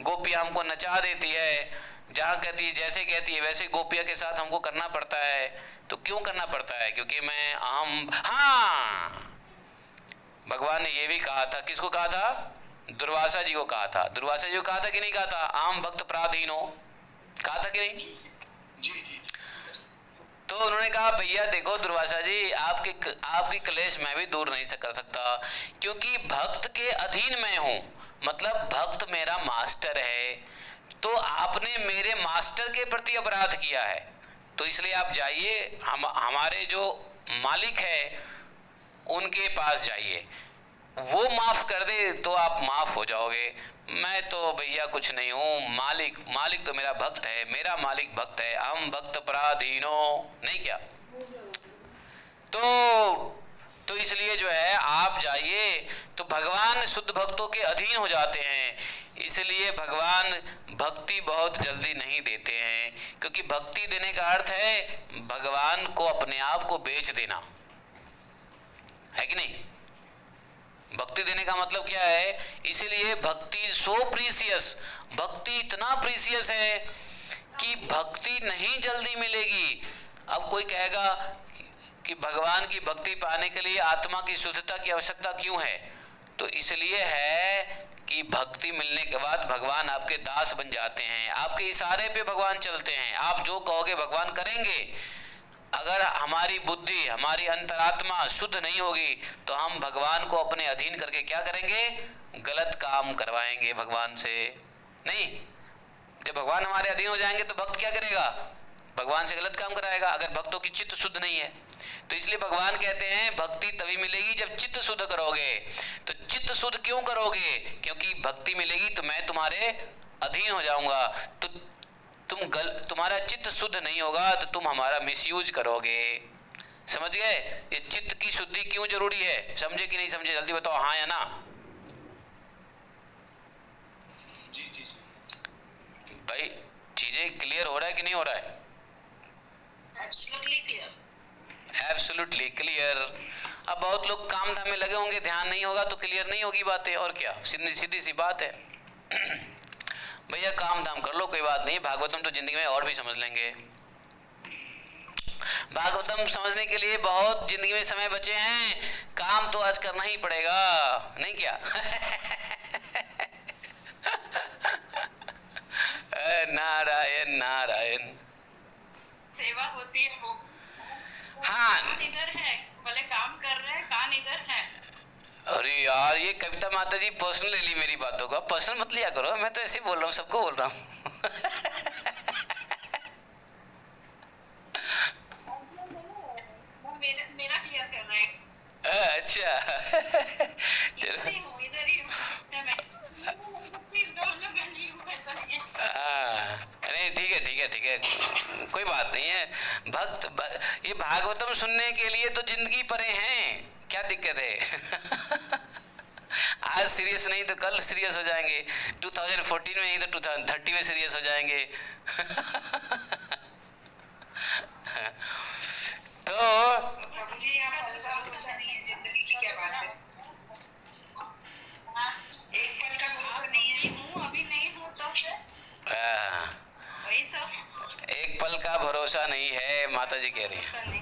गोपियाँ हमको नचा देती है, जहाँ कहती है जैसे कहती है वैसे गोपिया के साथ हमको करना पड़ता है। तो क्यों करना पड़ता है? क्योंकि मैं हाँ, भगवान ने ये भी कहा था, किसको कहा था? दुर्वासा जी को कहा था। दुर्वासा जी को कहा था कि नहीं कहा था? आम भक्त पराधीन हो, कहा था कि नहीं? जी जी। तो उन्होंने कहा भैया देखो दुर्वासा जी, आपकी क्लेश मैं भी दूर नहीं कर सकता, क्योंकि भक्त के अधीन मैं हूँ, मतलब भक्त मेरा मास्टर है, तो आपने मेरे मास्टर के प्रति अपराध किया है, तो इसलिए आप जाइए, हमारे जो मालिक है उनके पास जाइए, वो माफ कर दे तो आप माफ हो जाओगे। मैं तो भैया कुछ नहीं हूँ, मालिक तो मेरा भक्त है, मेरा मालिक भक्त है, हम भक्त पराधीनो, नहीं क्या? तो इसलिए जो है आप जाइए, तो भगवान शुद्ध भक्तों के अधीन हो जाते हैं। इसलिए भगवान भक्ति बहुत जल्दी नहीं देते हैं, क्योंकि भक्ति देने का अर्थ है भगवान को अपने आप को बेच देना, है कि नहीं? भक्ति देने का मतलब क्या है? इसीलिए भक्ति सो प्रीसियस, भक्ति इतना प्रीसियस है कि भक्ति नहीं जल्दी मिलेगी। अब कोई कहेगा कि भगवान की भक्ति पाने के लिए आत्मा की शुद्धता की आवश्यकता क्यों है? तो इसलिए है कि भक्ति मिलने के बाद भगवान आपके दास बन जाते हैं, आपके इशारे पे भगवान चलते हैं, आप जो कहोगे भगवान करेंगे। अगर हमारी बुद्धि, हमारी अंतरात्मा शुद्ध नहीं होगी तो हम भगवान को अपने अधीन करके क्या करेंगे? गलत काम करवाएंगे भगवान से। नहीं, जब भगवान हमारे अधीन हो जाएंगे तो भक्त क्या करेगा? भगवान से गलत काम कराएगा, अगर भक्तों की चित्त शुद्ध नहीं है। तो इसलिए भगवान कहते हैं भक्ति तभी मिलेगी जब चित्त शुद्ध करोगे। तो चित्त शुद्ध क्यों करोगे? क्योंकि भक्ति मिलेगी तो मैं तुम्हारे अधीन हो जाऊंगा, तो तुम्हारा चित्त शुद्ध नहीं होगा तो तुम हमारा मिसयूज करोगे। समझ गए? ये चित्त की शुद्धि क्यों जरूरी है? समझे कि नहीं समझे? जल्दी बताओ, हाँ या ना? जी जी। भाई चीजें क्लियर हो रहा है कि नहीं हो रहा है? Absolutely clear. Absolutely clear. अब बहुत लोग काम धाम में लगे होंगे, ध्यान नहीं होगा तो क्लियर नहीं होगी बातें, और क्या, सीधी सी बात है। भैया काम धाम कर लो, कोई बात नहीं, भागवतम तो जिंदगी में और भी समझ लेंगे। भागवतम समझने के लिए बहुत जिंदगी में समय बचे हैं, काम तो आज करना ही पड़ेगा, नहीं क्या? नारायण नारायण। सेवा होती है वो। हाँ, कान इधर है, भले काम कर रहे हैं, कान इधर है। अरे यार, ये कविता माता जी पर्सनल ले ली मेरी बातों का, पर्सनल मत लिया करो, मैं तो ऐसे ही बोल रहा हूँ, सबको बोल रहा हूँ। मेरा क्लियर कर रहे हैं। अच्छा। इधर ही हूँ। नहीं ठीक है, कोई बात नहीं है। ये भागवतम सुनने के लिए तो जिंदगी परे हैं, क्या दिक्कत है? आज सीरियस नहीं तो कल सीरियस हो जाएंगे, 2014 में नहीं तो 2030 में सीरियस हो जाएंगे। तो मुझे यहाँ पल का भरोसा नहीं है, जिंदगी की क्या बात है? एक पल का भरोसा नहीं है। हूँ अभी नहीं हूँ तो वही तो। एक पल का भरोसा नहीं है, माता जी कह रही है।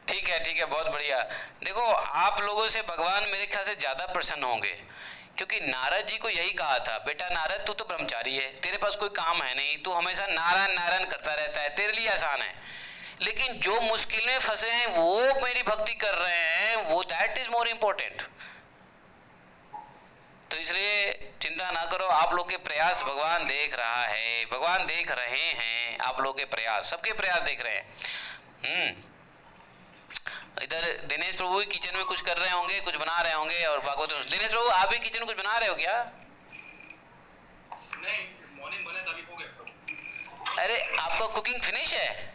ठीक है, बहुत बढ़िया। देखो, आप लोगों से भगवान मेरे ख्याल से ज़्यादा प्रसन्न होंगे, क्योंकि नारद जी को यही कहा था, बेटा नारद तू तो ब्रह्मचारी है, तेरे पास कोई काम है नहीं, तू हमेशा नारायण नारायण करता रहता है, तेरे लिए आसान है। लेकिन जो मुश्किल में फंसे हैं वो मेरी भक्ति कर रहे हैं, वो दैट इज मोर इम्पोर्टेंट। तो इसलिए चिंता ना करो, आप लोग के प्रयास भगवान देख रहा है, भगवान देख रहे हैं, आप लोग के प्रयास, सबके प्रयास देख रहे हैं। इधर दिनेश प्रभु किचन में कुछ कर रहे होंगे, कुछ बना रहे होंगे, और भागवत दिनेश प्रभु आप भी किचन में कुछ बना रहे हो क्या? नहीं, मॉर्निंग बने तभी हो गया प्रभु। अरे आपका कुकिंग फिनिश है?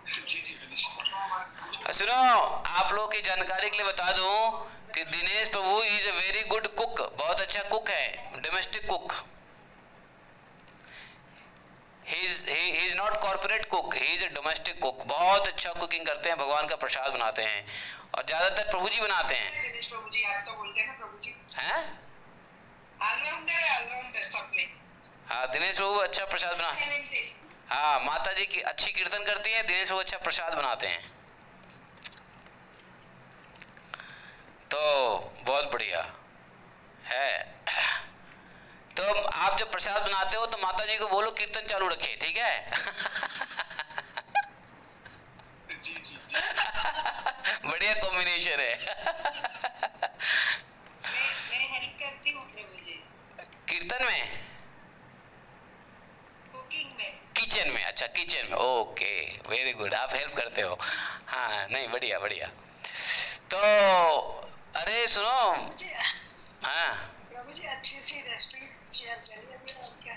जी फिनिश। सुनो, आप लोग की जानकारी के लिए बता दूं कि Dinesh Prabhu is a very good cook, बहुत अच्छा कुक है, domestic cook. He is not corporate cook, he is a domestic cook. बहुत अच्छा कुकिंग करते हैं, भगवान का प्रसाद बनाते हैं और ज्यादातर प्रभु जी बनाते हैं। दिनेश प्रभु जी आप तो बोलते हैं ना प्रभु जी, हैं? ऑलराउंडर सब में। हाँ, दिनेश प्रभु अच्छा प्रसाद बना। हाँ, माता जी की अच्छी कीर्तन करती हैं, दिनेश प्रभु अच्छा प्रसाद बनाते हैं। तो बहुत बढ़िया है। तो आप जब प्रसाद बनाते हो तो माता जी को बोलो कीर्तन चालू रखे, ठीक है? जी। बढ़िया कॉम्बिनेशन है। मैं हेल्प करती हूँ प्रभु जी कीर्तन में, कुकिंग में। किचन में? अच्छा, किचन में, ओके, वेरी गुड, आप हेल्प करते हो। हाँ, नहीं, बढ़िया बढ़िया। तो अरे सुनो, हाँ, प्रभु जी अच्छी सी रेसिपीज शेयर करिए अभी और क्या।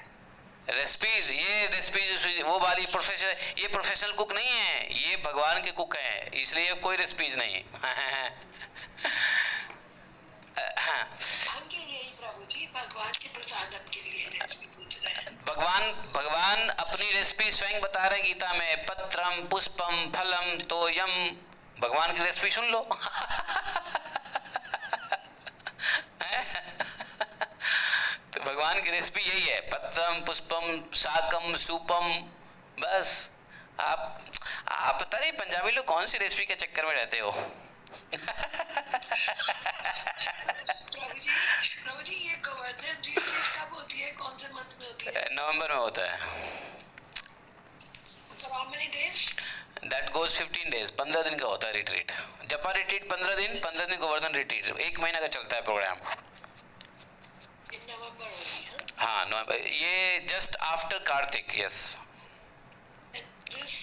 रेसिपीज, ये रेसिपीज वो वाली ये प्रोफेशनल कुक नहीं है, ये भगवान के कुक हैं, इसलिए कोई रेसिपीज नहीं। के लिए ही प्रभु जी, भगवान के प्रसादम के लिए रेसिपी पूछ रहे हैं। भगवान अपनी रेसिपी स्वयं बता रहे हैं गीता में, पत्रम पुष्पम फलम तोयम। भगवान की रेसिपी सुन लो। तो भगवान की रेसिपी यही है, पत्रम पुष्पम शाकम सूपम। बस आप पता नहीं पंजाबी लोग कौन सी रेसिपी के चक्कर में रहते हो। प्रभु जी ये गोवर्धन रिट्रीट कब होती है, कौन से मंथ में होती है? नवंबर में होता है। For how many days? That goes 15 days, 15 दिन का होता है रिट्रीट। जपा रिट्रीट 15 दिन गोवर्धन रिट्रीट 1 महीना का चलता है प्रोग्राम। In November होती है। हाँ, नवंबर, ये just after Kartik, yes. And this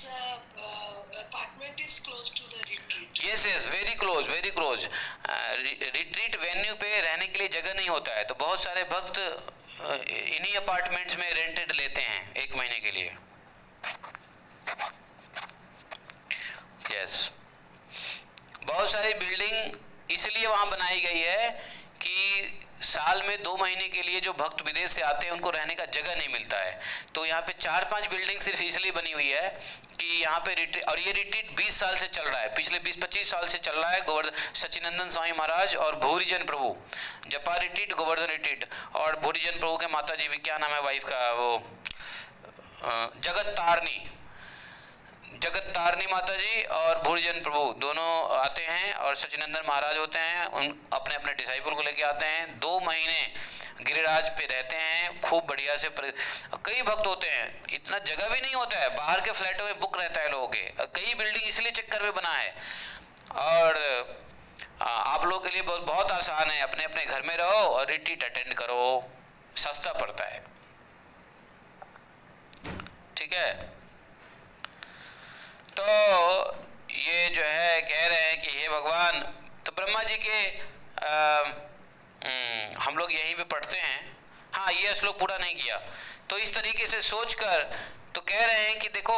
apartment is close to the retreat. Yes, very close, very close. Retreat venue पे रहने के लिए जगह नहीं होता है, तो बहुत सारे भक्त इन्हीं अपार्टमेंट्स में रेंटेड लेते हैं 1 महीने के लिए। यस, बहुत सारी बिल्डिंग इसलिए वहाँ बनाई गई है कि साल में 2 महीने के लिए जो भक्त विदेश से आते हैं उनको रहने का जगह नहीं मिलता है, तो यहाँ पे 4-5 बिल्डिंग सिर्फ इसलिए बनी हुई है कि यहाँ पे रिट्रीट, और ये रिट्रीट 20 साल से चल रहा है, पिछले 20-25 साल से चल रहा है। गोवर्धन सच्चिनंदन स्वामी महाराज और भूरिजन प्रभु, जपा रिट्रीट, गोवर्धन रिट्रीट, और भूरिजन प्रभु के माता जी भी, क्या नाम है वाइफ का, वो जगत तारनी माता जी और भूरिजन प्रभु दोनों आते हैं, और सच्चिनंदन महाराज होते हैं, उन अपने अपने डिसाइपल को लेके आते हैं। 2 महीने गिरिराज पे रहते हैं, खूब बढ़िया से। कई भक्त होते हैं, इतना जगह भी नहीं होता है, बाहर के फ्लैटों में बुक रहता है लोगों के, कई बिल्डिंग इसलिए चक्कर में बना है। और आप लोगों के लिए बहुत आसान है, अपने अपने घर में रहो और रिट्रीट अटेंड करो, सस्ता पड़ता है, ठीक है? तो ये जो है कह रहे हैं कि हे भगवान, तो ब्रह्मा जी के हम लोग यहीं पे पढ़ते हैं। हाँ, ये श्लोक पूरा नहीं किया, तो इस तरीके से सोचकर तो कह रहे हैं कि देखो,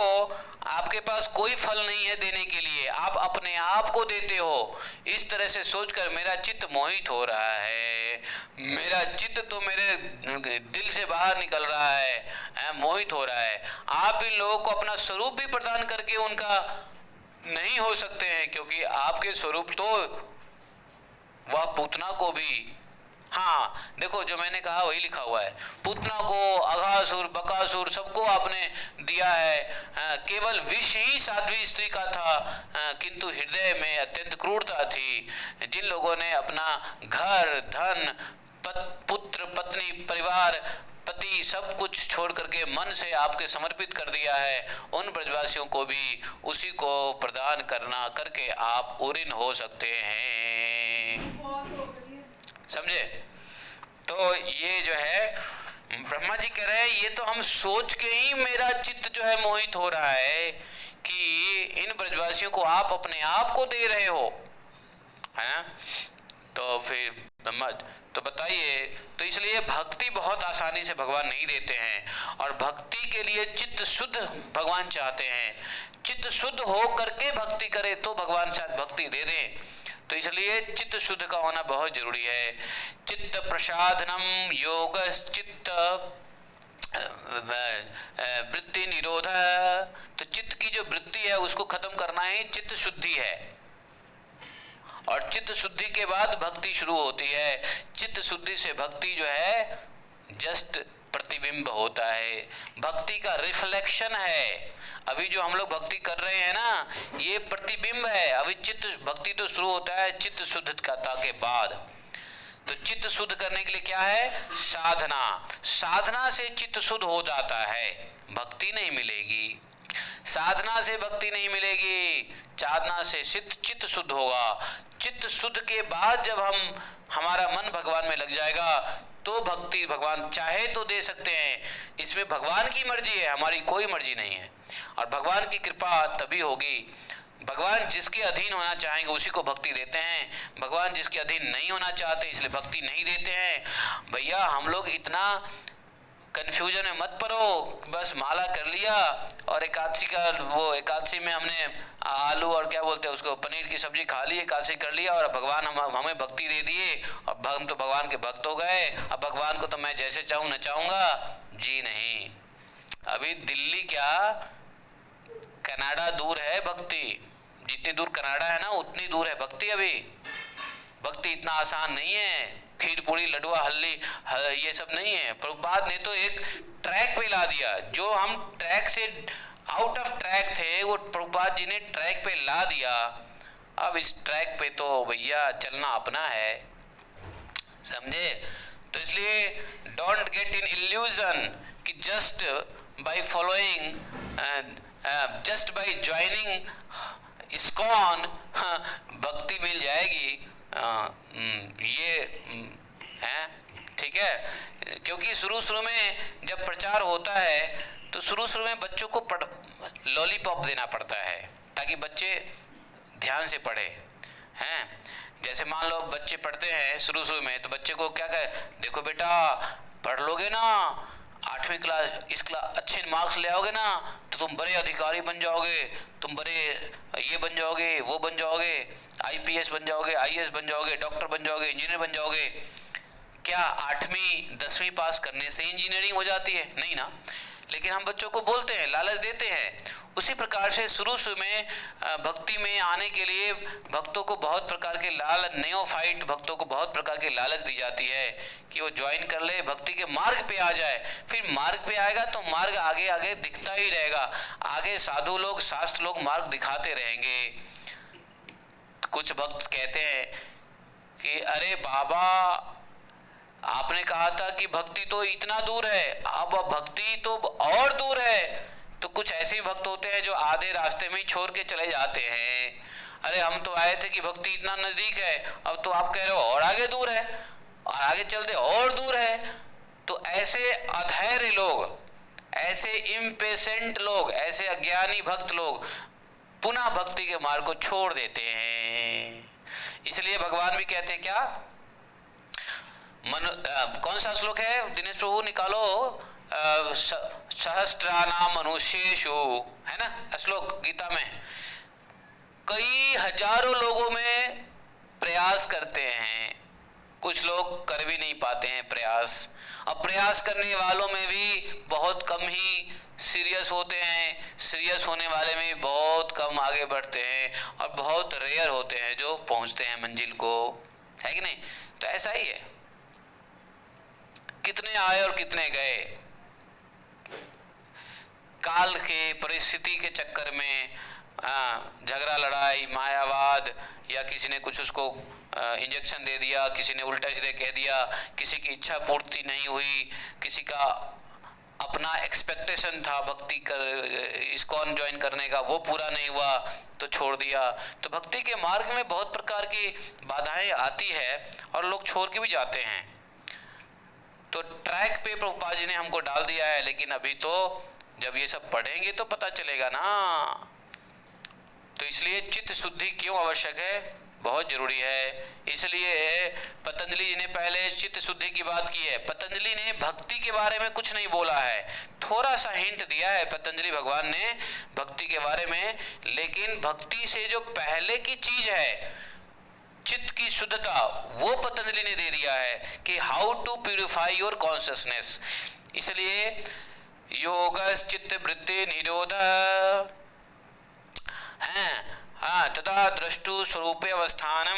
आपके पास कोई फल नहीं है देने के लिए, आप अपने आप को देते हो। इस तरह से सोचकर मेरा चित्त मोहित हो रहा है, मेरा चित्त तो मेरे दिल से बाहर निकल रहा है, मोहित हो रहा है। आप इन लोगों को अपना स्वरूप भी प्रदान करके उनका नहीं हो सकते हैं, क्योंकि आपके स्वरूप तो वह पूतना को भी, हाँ देखो जो मैंने कहा वही लिखा हुआ है, पूतना को, अघासुर, बकासुर सबको आपने दिया है। केवल विष ही साध्वी स्त्री का था, किंतु हृदय में अत्यंत क्रूरता थी। जिन लोगों ने अपना घर, धन, पुत्र, पत्नी, परिवार, पति सब कुछ छोड़ करके मन से आपके समर्पित कर दिया है, उन ब्रजवासियों को भी उसी को प्रदान करके आप उरीन हो सकते हैं। समझे? तो ये जो है ब्रह्मा जी कह रहे हैं, ये तो हम सोच के ही मेरा चित्त जो है मोहित हो रहा है कि इन ब्रजवासियों को आप अपने आप को दे रहे हो, हैं? तो फिर तो बताइए, तो इसलिए भक्ति बहुत आसानी से भगवान नहीं देते हैं, और भक्ति के लिए चित्त शुद्ध भगवान चाहते हैं। चित्त शुद्ध हो करके भक्ति करे तो भगवान शायद भक्ति दे दें। तो इसलिए चित्त शुद्ध का होना बहुत जरूरी है। चित्त प्रसादनम योग चित्त वृत्ति निरोध, तो चित्त की जो वृत्ति है उसको खत्म करना ही चित्त शुद्धि है, और चित्त शुद्धि के बाद भक्ति शुरू होती है। चित्त शुद्धि से भक्ति जो है जस्ट प्रतिबिंब होता है, भक्ति का रिफ्लेक्शन है। अभी जो हम लोग भक्ति कर रहे हैं ना, ये प्रतिबिंब है। अभी चित्त भक्ति तो शुरू होता है चित्त शुद्धता के बाद। तो चित्त शुद्ध करने के लिए क्या है? साधना। साधना से चित्त शुद्ध हो जाता है, भक्ति नहीं मिलेगी। साधना से भक्ति नहीं मिलेगी, साधना से चित्त शुद्ध होगा। चित्त शुद्ध के बाद जब हमारा मन भगवान में लग जाएगा तो भक्ति भगवान चाहे तो दे सकते हैं। इसमें भगवान की मर्जी है, हमारी कोई मर्जी नहीं है। और भगवान की कृपा तभी होगी। भगवान जिसके अधीन होना चाहेंगे उसी को भक्ति देते हैं। भगवान जिसके अधीन नहीं होना चाहते इसलिए भक्ति नहीं देते हैं। भैया हम लोग इतना कंफ्यूजन में मत पड़ो, बस माला कर लिया और एकादशी का वो एकादशी में हमने आलू और क्या बोलते हैं उसको पनीर की सब्जी खा ली, एकादशी कर लिया और भगवान हमें भक्ति दे दिए और हम तो भगवान के भक्त हो गए। अब भगवान को तो मैं जैसे चाहूँ नचाऊंगा जी नहीं। अभी दिल्ली क्या कनाडा दूर है भक्ति, जितनी दूर कनाडा है ना उतनी दूर है भक्ति। अभी भक्ति इतना आसान नहीं है, खीर पूरी लडुआ हल्ली ये सब नहीं है। प्रभुपाद ने तो एक ट्रैक पे ला दिया, जो हम ट्रैक से आउट ऑफ ट्रैक थे वो प्रभुपाद जी ने ट्रैक पे ला दिया। अब इस ट्रैक पे तो भैया चलना अपना है, समझे? तो इसलिए डोंट गेट इन इल्यूजन कि just by following just by joining ISKCON भक्ति मिल जाएगी। ये है ठीक है, क्योंकि शुरू में जब प्रचार होता है तो शुरू में बच्चों को लॉलीपॉप देना पड़ता है ताकि बच्चे ध्यान से पढ़े हैं। जैसे मान लो बच्चे पढ़ते हैं शुरू में तो बच्चे को क्या कहे, देखो बेटा पढ़ लोगे ना 8वीं क्लास इस क्लास अच्छे मार्क्स ले आओगे ना तो तुम बड़े अधिकारी बन जाओगे, तुम बड़े ये बन जाओगे वो बन जाओगे, IPS बन जाओगे, IAS बन जाओगे, डॉक्टर बन जाओगे, इंजीनियर बन जाओगे। क्या 8वीं 10वीं पास करने से इंजीनियरिंग हो जाती है? नहीं ना। लेकिन हम बच्चों को बोलते हैं, लालच देते हैं। उसी प्रकार से शुरू में भक्ति में आने के लिए भक्तों को बहुत प्रकार के नेओफाइट भक्तों को बहुत प्रकार की लालच दी जाती है कि वो ज्वाइन कर ले, भक्ति के मार्ग पे आ जाए। फिर मार्ग पे आएगा तो मार्ग आगे आगे दिखता ही रहेगा, आगे साधु लोग शास्त्र लोग मार्ग दिखाते रहेंगे। कुछ भक्त कहते हैं कि अरे बाबा आपने कहा था कि भक्ति तो इतना दूर है, अब भक्ति तो और दूर है। तो कुछ ऐसे ही भक्त होते हैं जो आधे रास्ते में ही छोड़ के चले जाते हैं। अरे हम तो आए थे कि भक्ति इतना नजदीक है, अब तो आप कह रहे हो और आगे दूर है, और आगे चलते और दूर है। तो ऐसे अधैर्य लोग, ऐसे इम्पेशेंट लोग, ऐसे अज्ञानी भक्त लोग पुनः भक्ति के मार्ग को छोड़ देते हैं। इसलिए भगवान भी कहते हैं क्या, कौन सा श्लोक है दिनेश प्रभु निकालो, सहस्त्रानाम मनुष्येषु, है ना श्लोक गीता में। कई हजारों लोगों में प्रयास करते हैं, कुछ लोग कर भी नहीं पाते हैं प्रयास। अब प्रयास करने वालों में भी बहुत कम ही सीरियस होते हैं, सीरियस होने वाले में बहुत कम आगे बढ़ते हैं, और बहुत रेयर होते हैं जो पहुंचते हैं मंजिल को, है कि नहीं? तो ऐसा ही है, कितने आए और कितने गए। काल के परिस्थिति के चक्कर में झगड़ा लड़ाई मायावाद, या किसी ने कुछ उसको इंजेक्शन दे दिया, किसी ने उल्टा सीधे कह दिया, किसी की इच्छा पूर्ति नहीं हुई, किसी का अपना एक्सपेक्टेशन था भक्ति कर इस्कॉन ज्वाइन करने का, वो पूरा नहीं हुआ तो छोड़ दिया। तो भक्ति के मार्ग में बहुत प्रकार की बाधाएं आती है और लोग छोड़ के भी जाते हैं। तो ट्रैक पे प्रभुपाद जी ने हमको डाल दिया है, लेकिन अभी तो जब ये सब पढ़ेंगे तो पता चलेगा ना। तो इसलिए चित्त शुद्धि क्यों आवश्यक है? बहुत जरूरी है। इसलिए पतंजलि जी ने पहले चित्त शुद्धि की बात की है। पतंजलि ने भक्ति के बारे में कुछ नहीं बोला है, थोड़ा सा हिंट दिया है पतंजलि भगवान ने भक्ति के बारे में, लेकिन भक्ति से जो पहले की चीज है चित्त की शुद्धता, वो पतंजलि ने दे दिया है कि how to purify your consciousness. इसलिए योगस् चित्त वृत्ति निरोध है, हाँ, तथा द्रष्टु स्वरूप अवस्थानम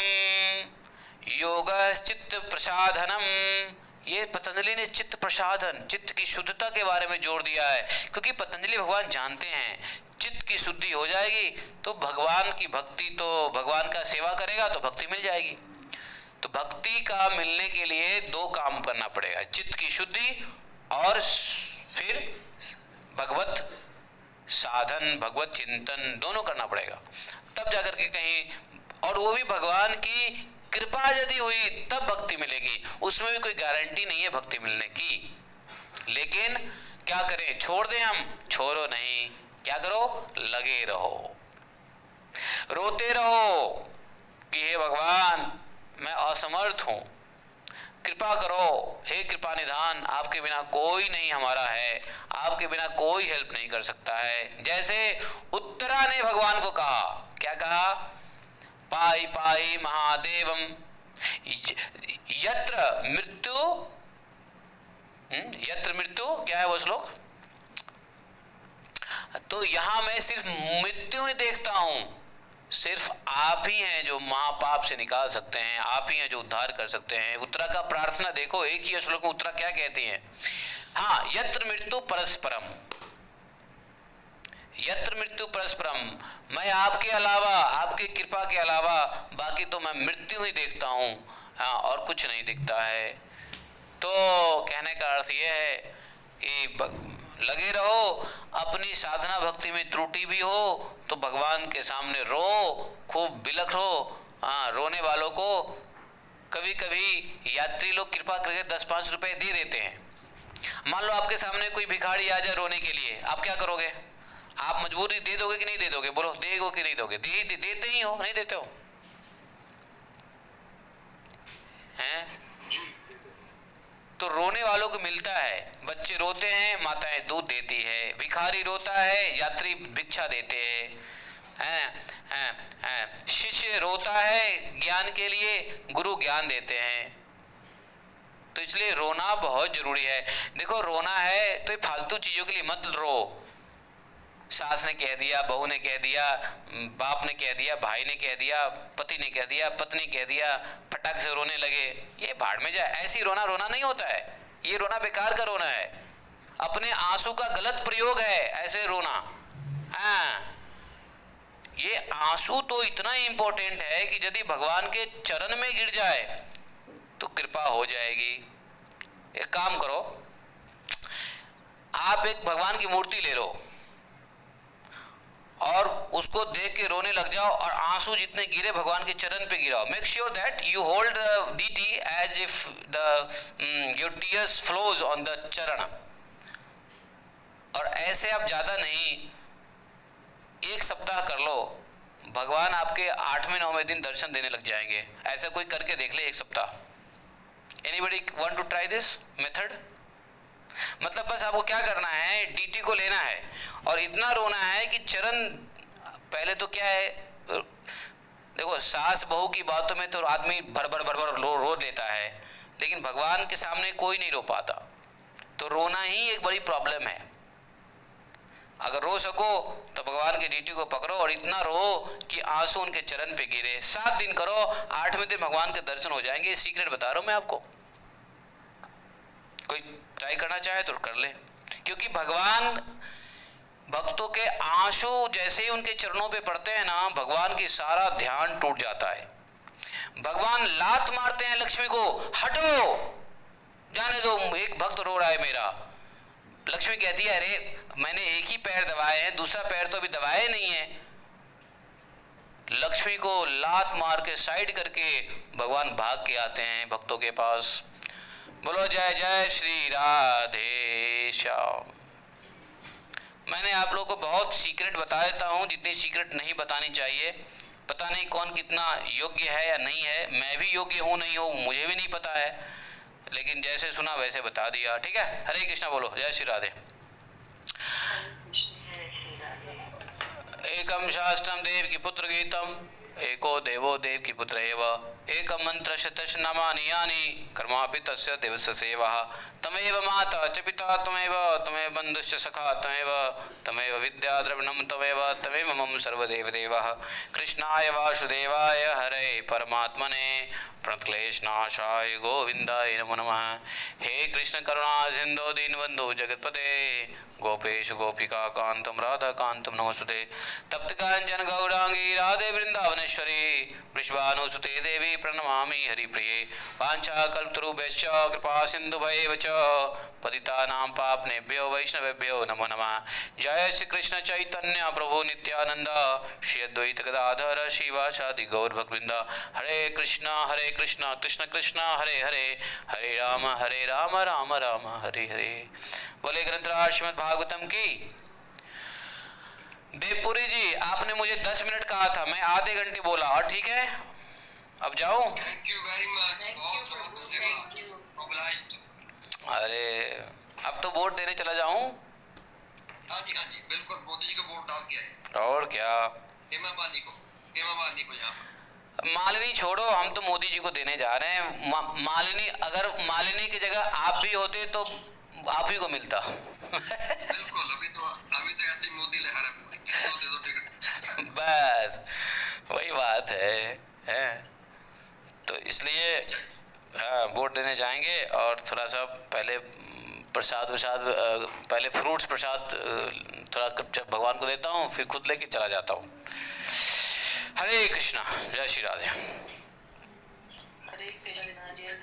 योगस् चित्त प्रसाधनम। ये पतंजलि ने चित्त प्रसाधन, चित्त की शुद्धता के बारे में जोर दिया है, क्योंकि पतंजलि भगवान जानते हैं चित्त की शुद्धि हो जाएगी तो भगवान की भक्ति, तो भगवान का सेवा करेगा तो भक्ति मिल जाएगी। तो भक्ति का मिलने के लिए दो काम करना पड़ेगा, चित्त की शुद्धि और फिर भगवत साधन, भगवत चिंतन, दोनों करना पड़ेगा, तब जाकर के कहीं, और वो भी भगवान की कृपा यदि हुई तब भक्ति मिलेगी। उसमें भी कोई गारंटी नहीं है भक्ति मिलने की। लेकिन क्या करें, छोड़ दें हम? छोड़ो नहीं, क्या करो, लगे रहो, रोते रहो कि हे भगवान मैं असमर्थ हूं, कृपा करो, हे कृपा निधान, आपके बिना कोई नहीं हमारा है, आपके बिना कोई हेल्प नहीं कर सकता है। जैसे उत्तरा ने भगवान को कहा, क्या कहा, पाई पाई महादेवम यत्र मृत्यु, क्या है वो श्लोक? तो यहां मैं सिर्फ मृत्यु ही देखता हूं, सिर्फ आप ही हैं जो महापाप से निकाल सकते हैं, आप ही हैं जो उद्धार कर सकते हैं। उत्तरा का प्रार्थना देखो, एक ही श्लोक में उत्तरा क्या कहती हैं, हाँ, यत्र मृत्यु परस्परम, यत्र मृत्यु परस्परम, मैं आपके अलावा, आपकी कृपा के अलावा बाकी तो मैं मृत्यु ही देखता हूँ, हाँ, और कुछ नहीं दिखता है। तो कहने का अर्थ यह है कि लगे रहो, अपनी साधना भक्ति में त्रुटि भी हो तो भगवान के सामने रो, खूब बिलखो। हाँ, रोने वालों को कभी कभी यात्री लोग कृपा करके 10-5 रुपए दे देते हैं। मान लो आपके सामने कोई भिखारी आ जाए रोने के लिए, आप क्या करोगे? आप मजबूरी दे दोगे कि नहीं दे दोगे? बोलो, देगो कि नहीं दोगे? देते ही हो, नहीं देते हो? हैं? तो रोने वालों को मिलता है, बच्चे रोते हैं, माताएं दूध देती है, भिखारी रोता है, यात्री भिक्षा देते हैं, शिष्य रोता है ज्ञान के लिए, गुरु ज्ञान देते हैं। तो इसलिए रोना बहुत जरूरी है। देखो, रोना है तो फालतू चीजों के लिए मत रो। सास ने कह दिया, बहू ने कह दिया, बाप ने कह दिया, भाई ने कह दिया, पति ने कह दिया, पत्नी कह दिया, फटाक से रोने लगे, ये भाड़ में जाए। ऐसी रोना नहीं होता है, ये रोना बेकार का रोना है, अपने आंसू का गलत प्रयोग है ऐसे रोना। हाँ, ये आंसू तो इतना इंपॉर्टेंट है कि यदि भगवान के चरण में गिर जाए तो कृपा हो जाएगी। एक काम करो, आप एक भगवान की मूर्ति ले लो और उसको देख के रोने लग जाओ, और आंसू जितने गिरे भगवान के चरण पे गिराओ। Make sure that you hold the deity as if your tears flows on the चरण। और ऐसे आप ज्यादा नहीं, 1 सप्ताह कर लो, भगवान आपके 8वें-9वें दिन दर्शन देने लग जाएंगे। ऐसा कोई करके देख ले 1 सप्ताह। Anybody want to try this method? मतलब बस आपको क्या करना है, डीटी को लेना है और इतना रोना है कि चरण, पहले तो क्या है, देखो सास बहू की बातों में तो आदमी भर रो लेता है, लेकिन भगवान के सामने कोई नहीं रो पाता। तो रोना ही एक बड़ी प्रॉब्लम है। अगर रो सको तो भगवान की डीटी को पकड़ो और इतना रो कि आंसू उनके चरण पे गिरे। 7 दिन करो, 8वें दिन भगवान के दर्शन हो जाएंगे। सीक्रेट बता रहा हूं मैं आपको, कोई ट्राई करना चाहे तो कर ले, क्योंकि भगवान भक्तों के आंसू जैसे ही उनके चरणों पे पड़ते हैं ना, भगवान की सारा ध्यान टूट जाता है। भगवान लात मारते हैं लक्ष्मी को, हटो, जाने दो, एक भक्त रो रहा है मेरा। लक्ष्मी कहती है, अरे मैंने एक ही पैर दबाए हैं, दूसरा पैर तो अभी दबाए नहीं है। लक्ष्मी को लात मार के साइड करके भगवान भाग के आते हैं भक्तों के पास। बोलो जय जय श्री राधे श्याम। मैंने आप लोगों को बहुत सीक्रेट बता देता हूँ, जितनी सीक्रेट नहीं बतानी चाहिए, पता नहीं कौन कितना योग्य है या नहीं है, मैं भी योग्य हूँ नहीं हूँ मुझे भी नहीं पता है, लेकिन जैसे सुना वैसे बता दिया। ठीक है, हरे कृष्णा बोलो, जय श्री राधे। एकम शास्त्रम देव की पुत्र गीतम, एको देवो देव की पुत्र एव, एक मंत्र शतश नामानि यानि कर्मापि तस्य दिवस सेवा, तमेव माता च पिता त्वमेव, तमेव बन्धुश्च सखा त्वमेव, तमेव विद्या द्रविणं तमेव मम सर्वदेव देवः। कृष्णाय वासुदेवाय हरे परमात्मने प्रणतक्लेशनाशाय गोविंदाय नमो नमः। हे कृष्ण करुणा सिंधु दीनबंधु जगतपते, गोपेश गोपिका कांतम राधा कांतम नमोस्तुते। तप्त कांचन गौरांगी राधे वृंदावनेश्वरी, वृषभानुसुते देवी प्रणमामि हरिप्रिये। वाञ्छा कल्पतरुभ्यश्च कृपा सिन्धुभ्येव च पतितानां पावनेभ्यो वैष्णवेभ्यो नमो नमः। जय श्री कृष्ण चैतन्य प्रभु नित्यानंद, श्री अद्वैत गदाधर श्रीवासादि गौर भक्तवृंद। हरे कृष्ण कृष्ण कृष्ण हरे हरे, हरे राम राम राम हरे हरे। बोले ग्रंथराज श्रीमद् भागवतम की। देवपुरी जी, आपने मुझे 10 मिनट कहा था, मैं आधे घंटे बोला, और ठीक है अब जाऊं? थैंक यू वेरी मच, बहुत बहुत धन्यवाद। Obliged। अरे अब तो वोट देने चला जाऊं? हाँ जी बिल्कुल, मोदी जी को वोट डाल के आए। और क्या, हेमा मालिनी को यहाँ पर। मालिनी छोड़ो, हम तो मोदी जी को देने जा रहे हैं। मालिनी, अगर मालिनी की जगह आप भी होते तो आप ही को मिलता। बिल्कुल, अभी तो ऐसी मोदी लहर है पूरी, किसको दे दो टिकट। बस वही बात है। तो इसलिए हाँ, वोट देने जाएंगे, और थोड़ा सा पहले प्रसाद पहले फ्रूट्स प्रसाद थोड़ा जब भगवान को देता हूँ, फिर खुद लेके चला जाता हूँ। हरे कृष्णा, जय श्री राधे। हरे कृष्णा, जय